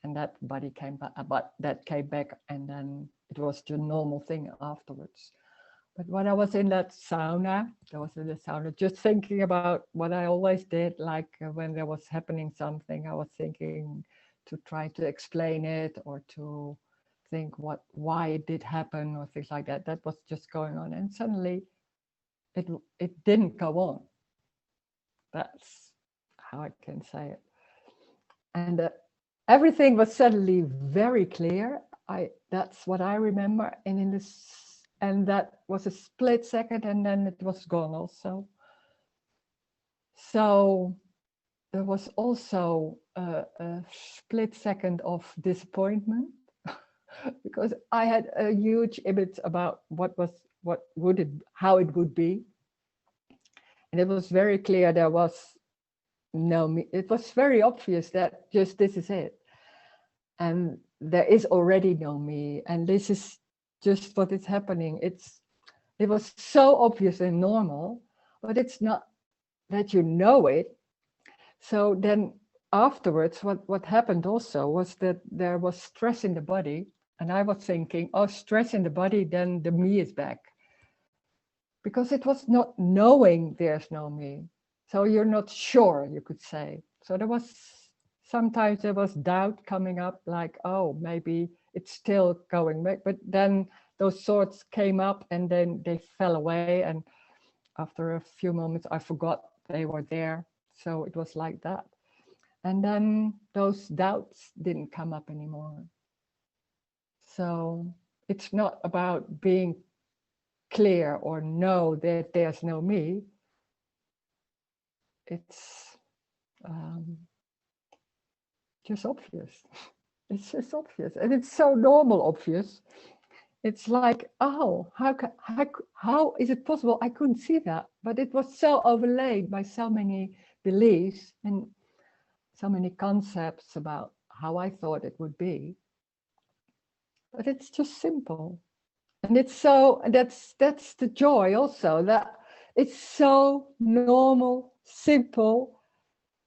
and that body came back. But that came back, and then it was the normal thing afterwards. But when I was in that sauna, just thinking about what I always did, like when there was happening something, I was thinking to try to explain it or to think why it did happen or things like that. That was just going on, and suddenly it didn't go on. That's how I can say it. And everything was suddenly very clear. That's what I remember, and that was a split second, and then it was gone also. So there was also a split second of disappointment because I had a huge image about how it would be, and it was very clear there was no me. It was very obvious that just this is it, and there is already no me, and this is just what is happening. It was so obvious and normal, but it's not that you know it. So then afterwards, what happened also was that there was stress in the body, and I was thinking, oh, stress in the body, then the me is back, because it was not knowing there's no me. So you're not sure, you could say. So sometimes there was doubt coming up, like, oh, maybe it's still going back. But then those thoughts came up and then they fell away. And after a few moments, I forgot they were there. So it was like that. And then those doubts didn't come up anymore. So it's not about being clear or know that there's no me. It's just obvious. It's just obvious, and it's so normal obvious. It's like, oh, how is it possible? I couldn't see that, but it was so overlaid by so many beliefs and so many concepts about how I thought it would be. But it's just simple, and it's so that's the joy also, that it's so normal, simple,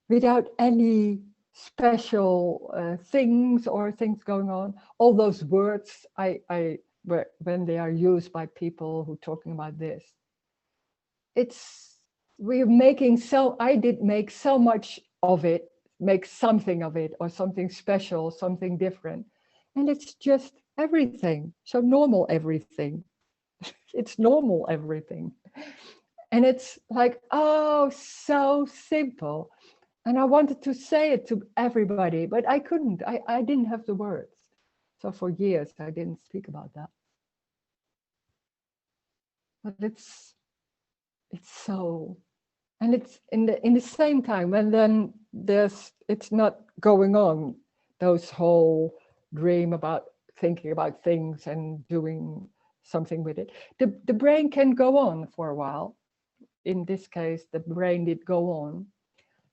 without any special things or things going on. All those words when they are used by people who are talking about this, I did make so much of it, make something of it, or something special, something different, and it's just everything. So normal everything. It's normal everything, and it's like, oh, so simple. And I wanted to say it to everybody, but I couldn't. I didn't have the words. So for years, I didn't speak about that. But it's so, and it's in the same time when then it's not going on, those whole dream about thinking about things and doing something with it. The brain can go on for a while. In this case, the brain did go on,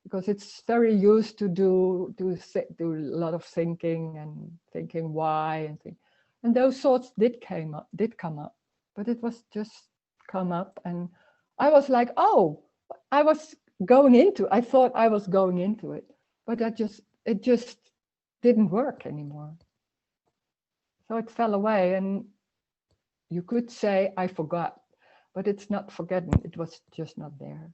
because it's very used to do a lot of thinking and thinking why and those thoughts did come up, but it was just come up, and I was like, oh, I thought I was going into it, but it just didn't work anymore. So it fell away, and you could say I forgot, but it's not forgotten. It was just not there.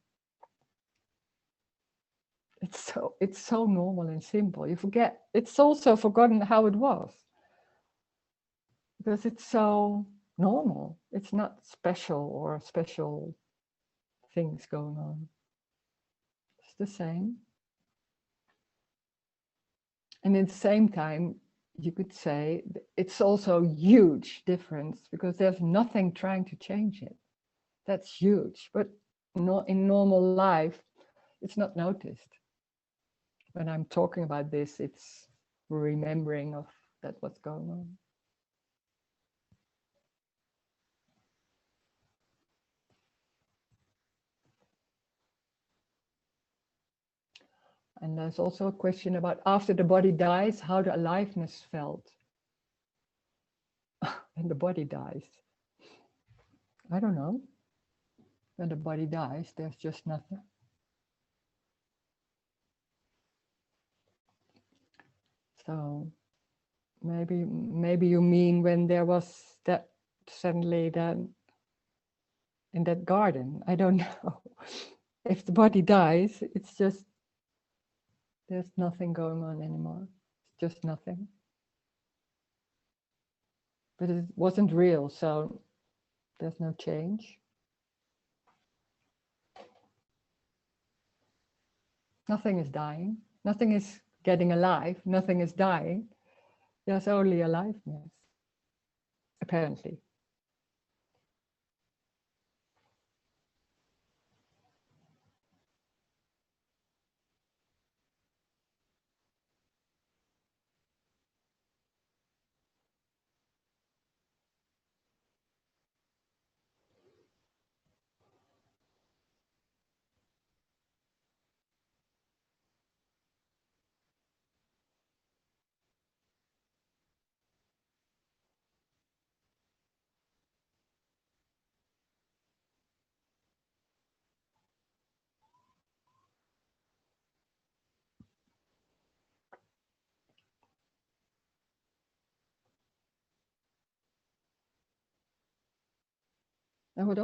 It's so normal and simple. You forget. It's also forgotten how it was, because it's so normal. It's not special or special things going on. It's the same. And at the same time, you could say it's also a huge difference, because there's nothing trying to change it. That's huge. But in normal life, it's not noticed. When I'm talking about this, it's remembering of that what's going on. And there's also a question about after the body dies, how the aliveness felt. When the body dies. I don't know. When the body dies, there's just nothing. So maybe you mean when there was that suddenly then in that garden. I don't know. If the body dies, it's just there's nothing going on anymore. It's just nothing. But it wasn't real, so there's no change. Nothing is dying. Nothing is getting alive. Nothing is dying. There's only aliveness, apparently. And what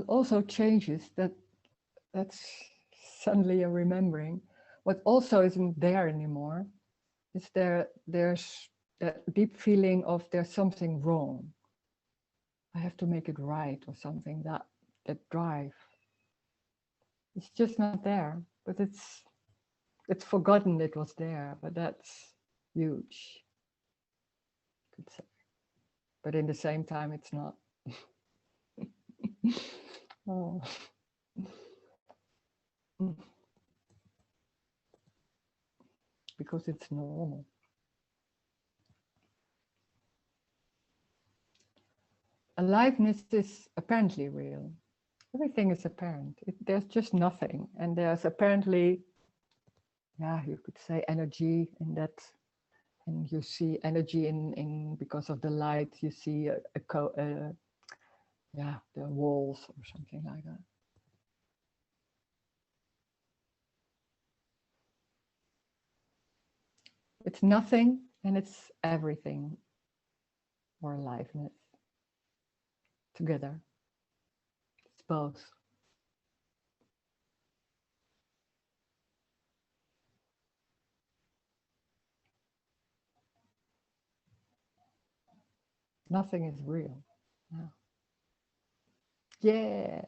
also changes, that's suddenly a remembering, what also isn't there anymore, is there's that deep feeling of there's something wrong. I have to make it right or something, that drive. It's just not there, but it's forgotten it was there, but that's huge, could say. But in the same time, it's not. Oh. Because it's normal. Aliveness is apparently real. Everything is apparent. There's just nothing. And there's apparently, yeah, you could say energy in that. And you see energy in because of the light, you see the walls or something like that. It's nothing and it's everything, or aliveness together. It's both. Nothing is real. No. Yeah.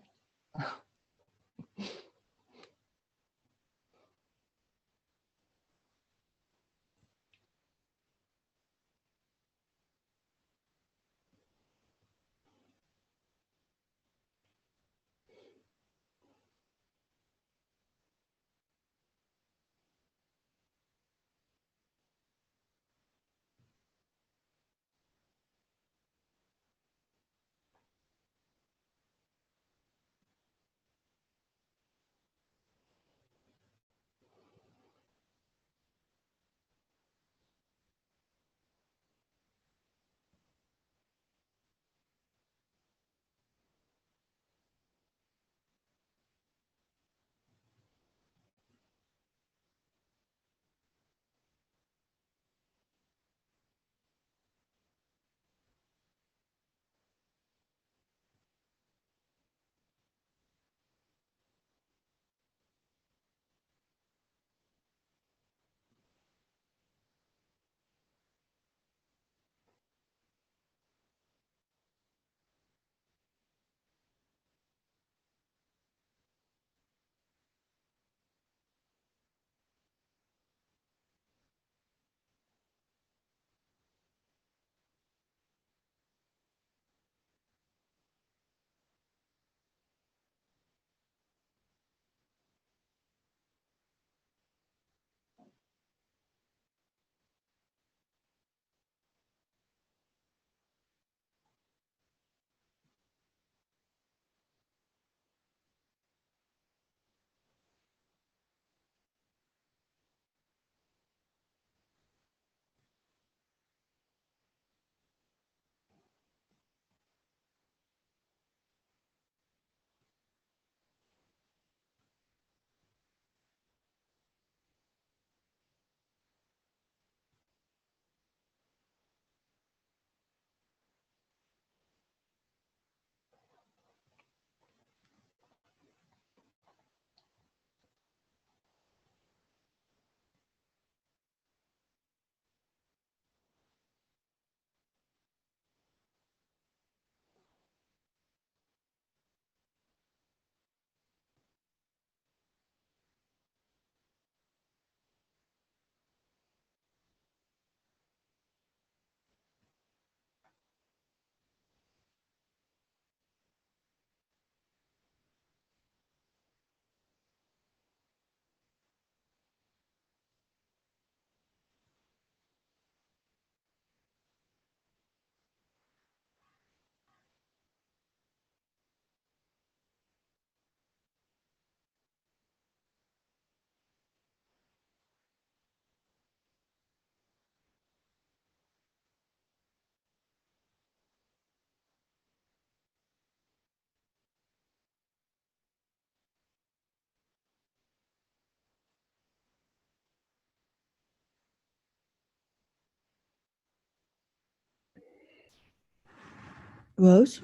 Rose,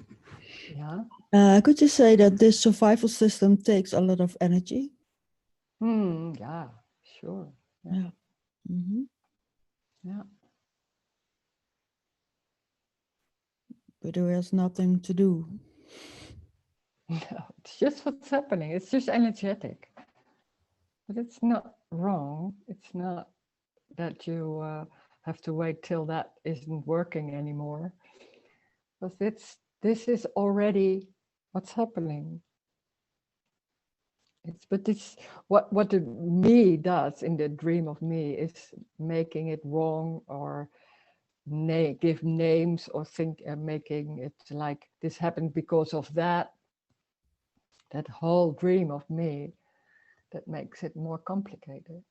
Yeah. could you say that this survival system takes a lot of energy? Yeah, sure. Yeah. Mm-hmm. Yeah. But there is nothing to do. No, it's just what's happening. It's just energetic. But it's not wrong. It's not that you have to wait till that isn't working anymore. Because this is already what's happening. But it's what the me does in the dream of me is making it wrong or give names or think making it like this happened because of that whole dream of me that makes it more complicated.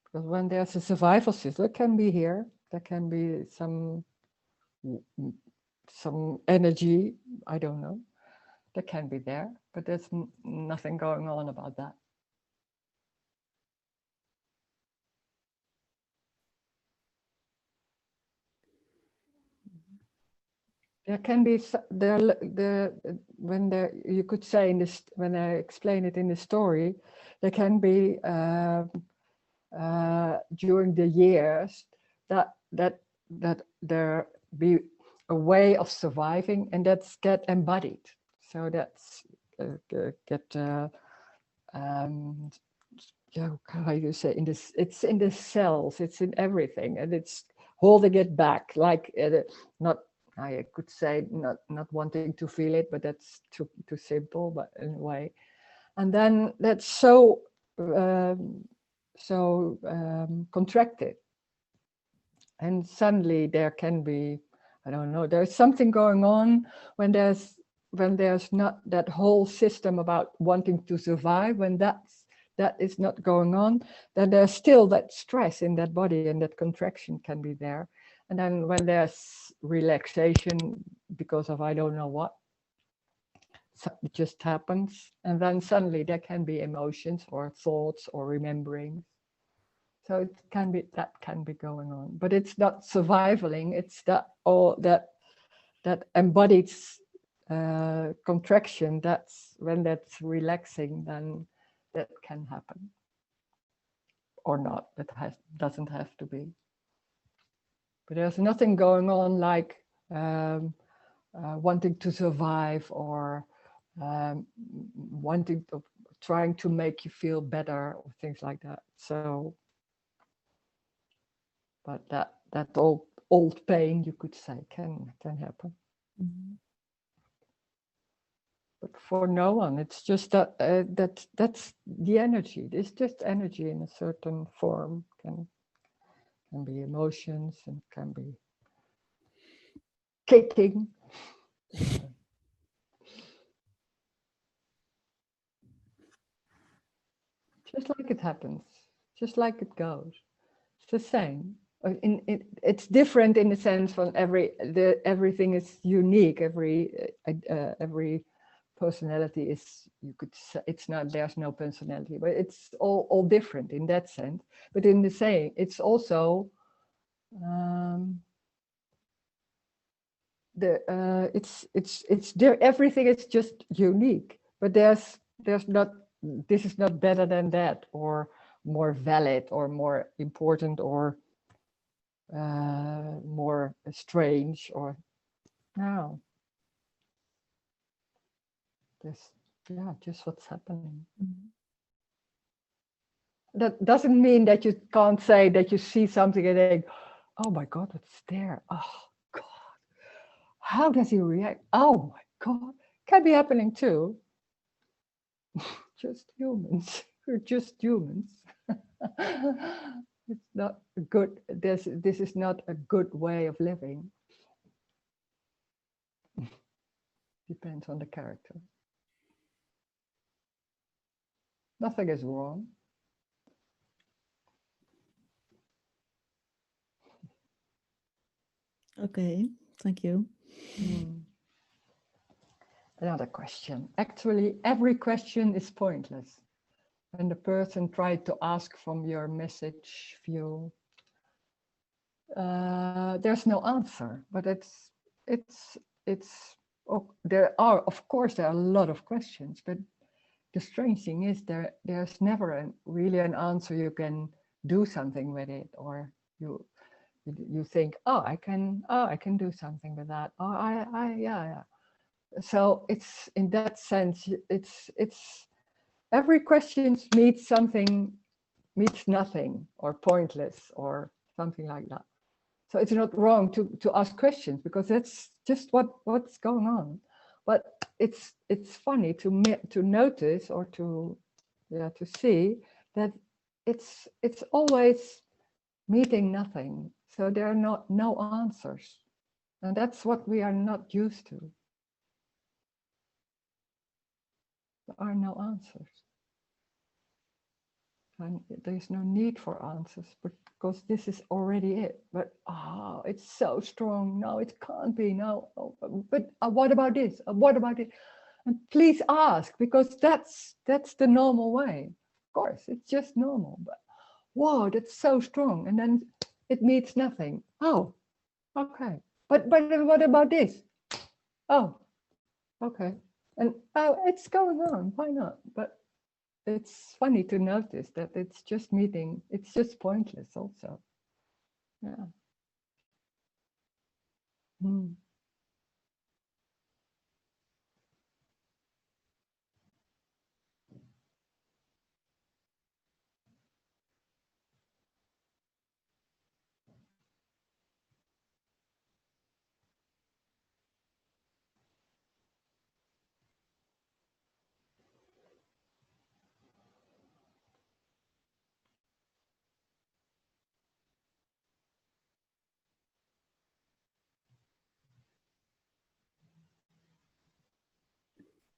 Because when there's a survival system, it can be here, there can be some energy, I don't know, that can be there, but there's nothing going on about that. There can be when there you could say in this when I explain it in the story, there can be during the years that there be a way of surviving, and that's get embodied. So that's get how you say in this, it's in the cells, it's in everything, and it's holding it back, like not, I could say not wanting to feel it, but that's too simple, but in a way. And then that's so contracted, and suddenly there can be, I don't know, there's something going on when there's not that whole system about wanting to survive. When that is not going on, then there's still that stress in that body, and that contraction can be there. And then when there's relaxation because of I don't know what, so it just happens, and then suddenly there can be emotions or thoughts or remembering. So it can be, that can be going on, but it's not surviving. It's that all that embodied contraction. That's when that's relaxing, then that can happen, or not. That doesn't have to be. But there's nothing going on like wanting to survive or trying to make you feel better or things like that. So, but that old pain, you could say, can happen. Mm-hmm. But for no one, it's just that that's the energy. It's just energy in a certain form. Can be emotions and can be kicking. Just like it happens, just like it goes. It's the same. It's different in the sense from everything is unique. Every personality is, you could say, it's not, there's no personality, but it's all different in that sense. But in the same, it's also it's there. Everything is just unique, but there's not, this is not better than that, or more valid, or more important, or more strange, or no. Just what's happening. Mm-hmm. That doesn't mean that you can't say that you see something and think, oh my God, it's there. Oh God, how does he react? Oh my God, can be happening too. Just humans. We're just humans. It's not good. This is not a good way of living. Depends on the character. Nothing is wrong. Okay, thank you. Another question. Actually, every question is pointless. When the person tried to ask from your message view, there's no answer, but it's there are, of course, there are a lot of questions, but the strange thing is there's never really an answer. You can do something with it, or you think, oh, I can do something with that. Oh, yeah. So it's in that sense, it's every question meets nothing, or pointless, or something like that. So it's not wrong to ask questions, because that's just what's going on. But it's funny to notice, or to see that it's always meeting nothing. So there are no answers, and that's what we are not used to. There are no answers. And there's no need for answers, because this is already it. But it's so strong. No, it can't be. No, but what about this? What about it? And please ask, because that's the normal way. Of course, it's just normal. But whoa, that's so strong. And then it means nothing. Oh, okay. But what about this? Oh, okay. And it's going on. Why not? But it's funny to notice that it's just pointless also. Yeah.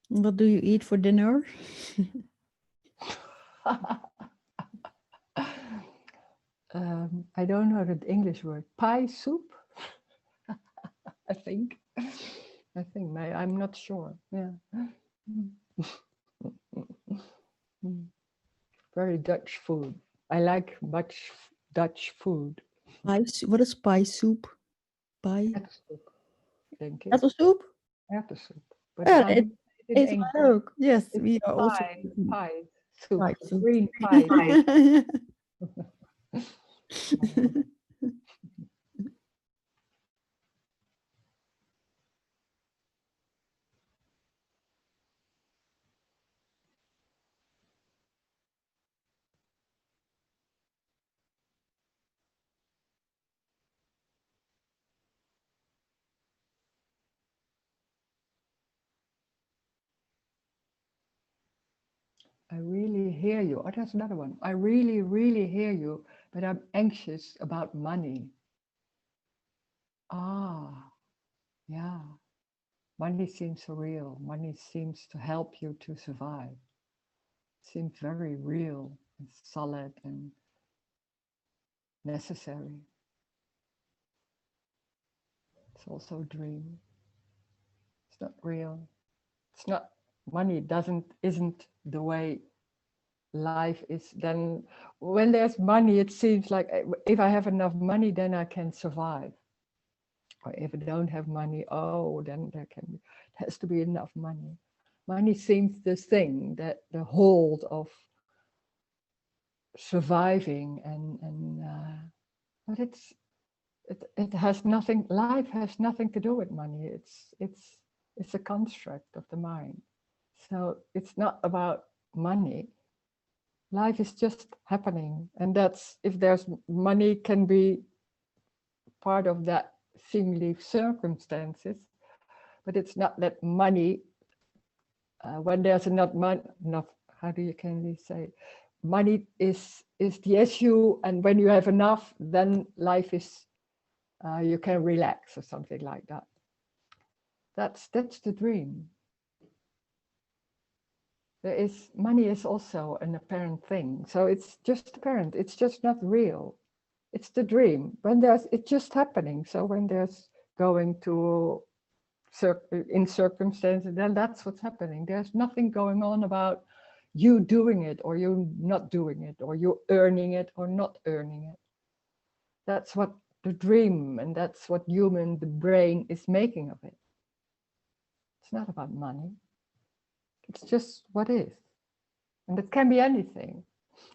What do you eat for dinner? I don't know the English word. Pie soup? I think. I'm not sure. Yeah. Very Dutch food. I like much Dutch food. What is pie soup? Pie? Erwtensoep, denk ik. Erwtensoep? Erwtensoep. But Yeah, how do you say it in it's English? mine ook. Yes, It's we are also pie soup. pie soup. Green pie. I really hear you. Oh, that's another one. I really, really hear you, but I'm anxious about money. Yeah. Money seems so real. Money seems to help you to survive. It seems very real and solid and necessary. It's also a dream. It's not real. It's not, money isn't the way life is. Then when there's money, it seems like if I have enough money, then I can survive. Or if I don't have money, then there has to be enough money. Money seems the thing, that the hold of surviving, but it has nothing. Life has nothing to do with money. It's a construct of the mind. So it's not about money. Life is just happening, and that's, if there's money, can be part of that seemingly circumstances, but it's not that money. When there's enough money, how do you say? Money is the issue, and when you have enough, then life is, you can relax or something like that. That's the dream. Money is also an apparent thing, so it's just apparent. It's just not real. It's the dream. It's just happening. So when there's going to in circumstances, then that's what's happening. There's nothing going on about you doing it or you not doing it, or you earning it or not earning it. That's what the dream, and that's what the brain is making of it. It's not about money. It's just what is. And it can be anything.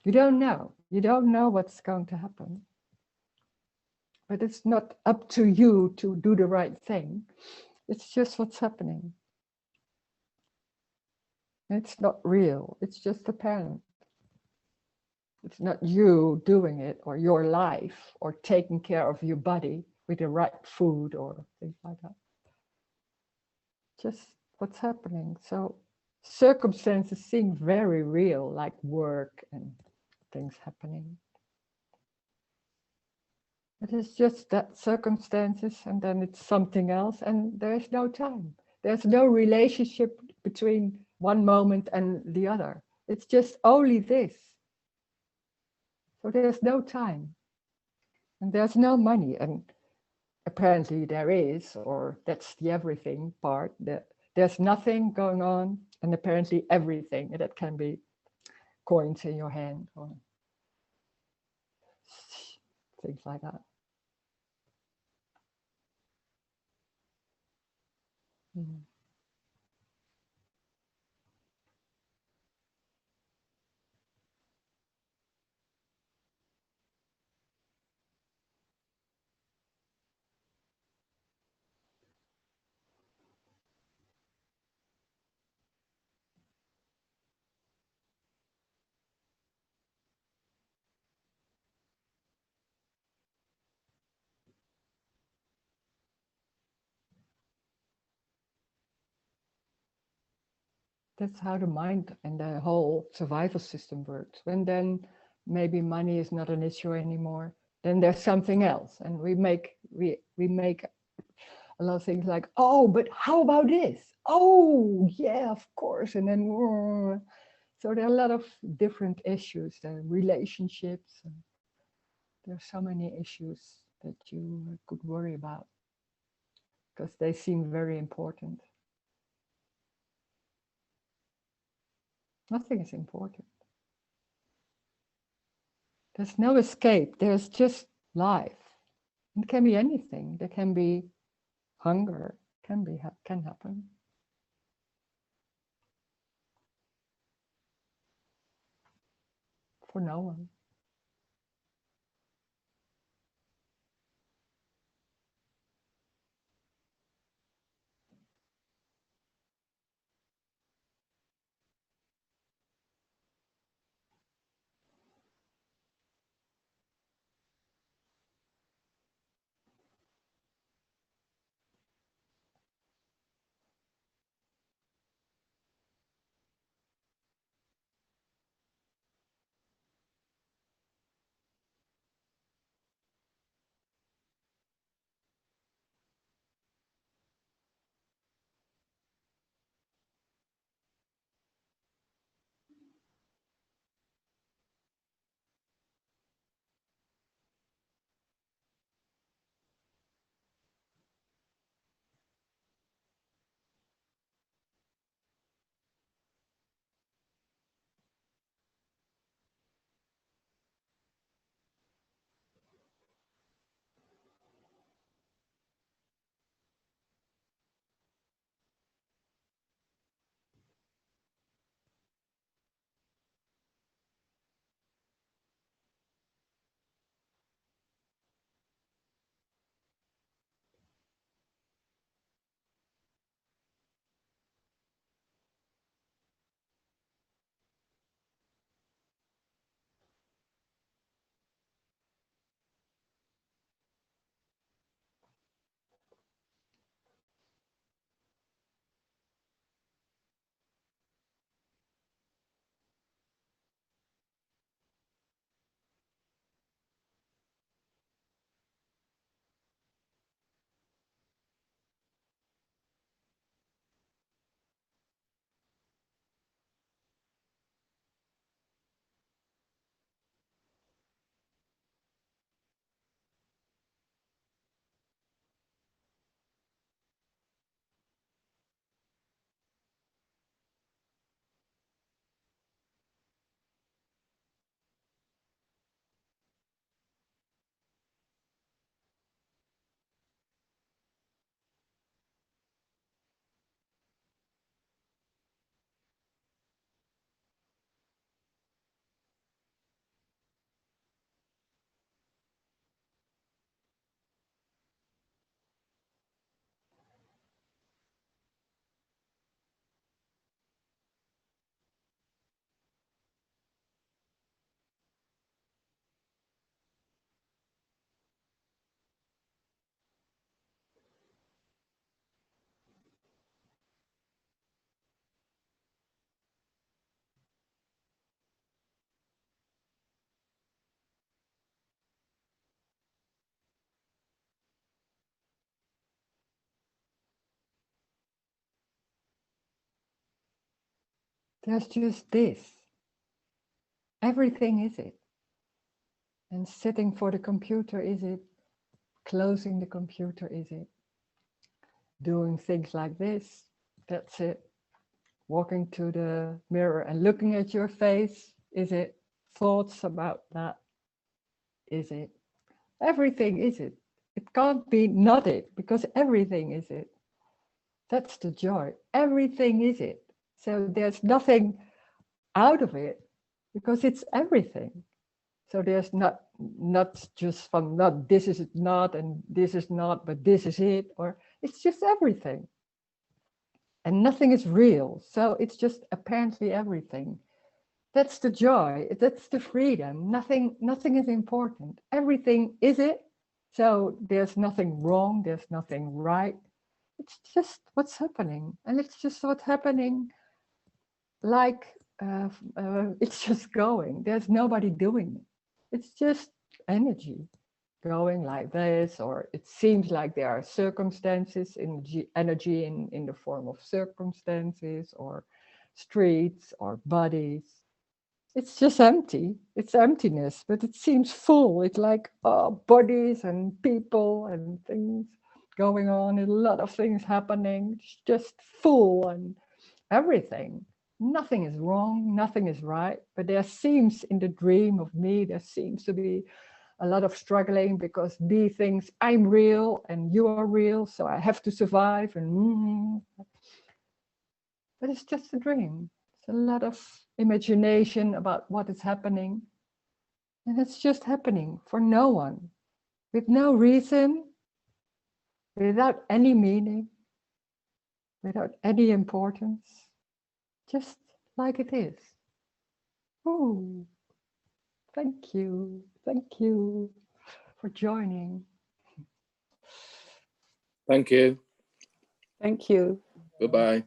You don't know. You don't know what's going to happen. But it's not up to you to do the right thing. It's just what's happening. It's not real. It's just apparent. It's not you doing it or your life or taking care of your body with the right food or things like that. Just what's happening. So circumstances seem very real, like work and things happening. It is just that circumstances, and then it's something else, and there's no time. There's no relationship between one moment and the other. It's just only this. So there's no time. And there's no money. And apparently there is, or that's the everything part, that there's nothing going on, and apparently everything. And that can be coins in your hand or things like that. Mm. That's how the mind and the whole survival system works. When then maybe money is not an issue anymore, then there's something else, and we make a lot of things like, oh, but how about this? Oh, yeah, of course, and then so there are a lot of different issues, the relationships. And there's so many issues that you could worry about because they seem very important. Nothing is important. There's no escape. There's just life. It can be anything. There can be hunger. Can happen. For no one. There's just this. Everything is it. And sitting for the computer is it. Closing the computer is it. Doing things like this, that's it. Walking to the mirror and looking at your face, is it? Thoughts about that, is it? Everything is it. It can't be not it, because everything is it. That's the joy. Everything is it. So there's nothing out of it, because it's everything. So there's not just from not this is not and this is not, but this is it, or it's just everything. And nothing is real. So it's just apparently everything. That's the joy. That's the freedom. Nothing is important. Everything is it. So there's nothing wrong. There's nothing right. It's just what's happening. And it's just what's happening, like it's just going. There's nobody doing it. It's just energy going like this, or it seems like there are circumstances, energy in the form of circumstances or streets or bodies. It's just empty. It's emptiness, but it seems full. It's like bodies and people and things going on, and a lot of things happening. It's just full and everything. Nothing is wrong, nothing is right, but there seems in the dream of me, there seems to be a lot of struggling, because B thinks I'm real and you are real, so I have to survive. But it's just a dream. It's a lot of imagination about what is happening. And it's just happening for no one, with no reason, without any meaning, without any importance, just like it is. Ooh, thank you for joining. Thank you. Thank you. Goodbye.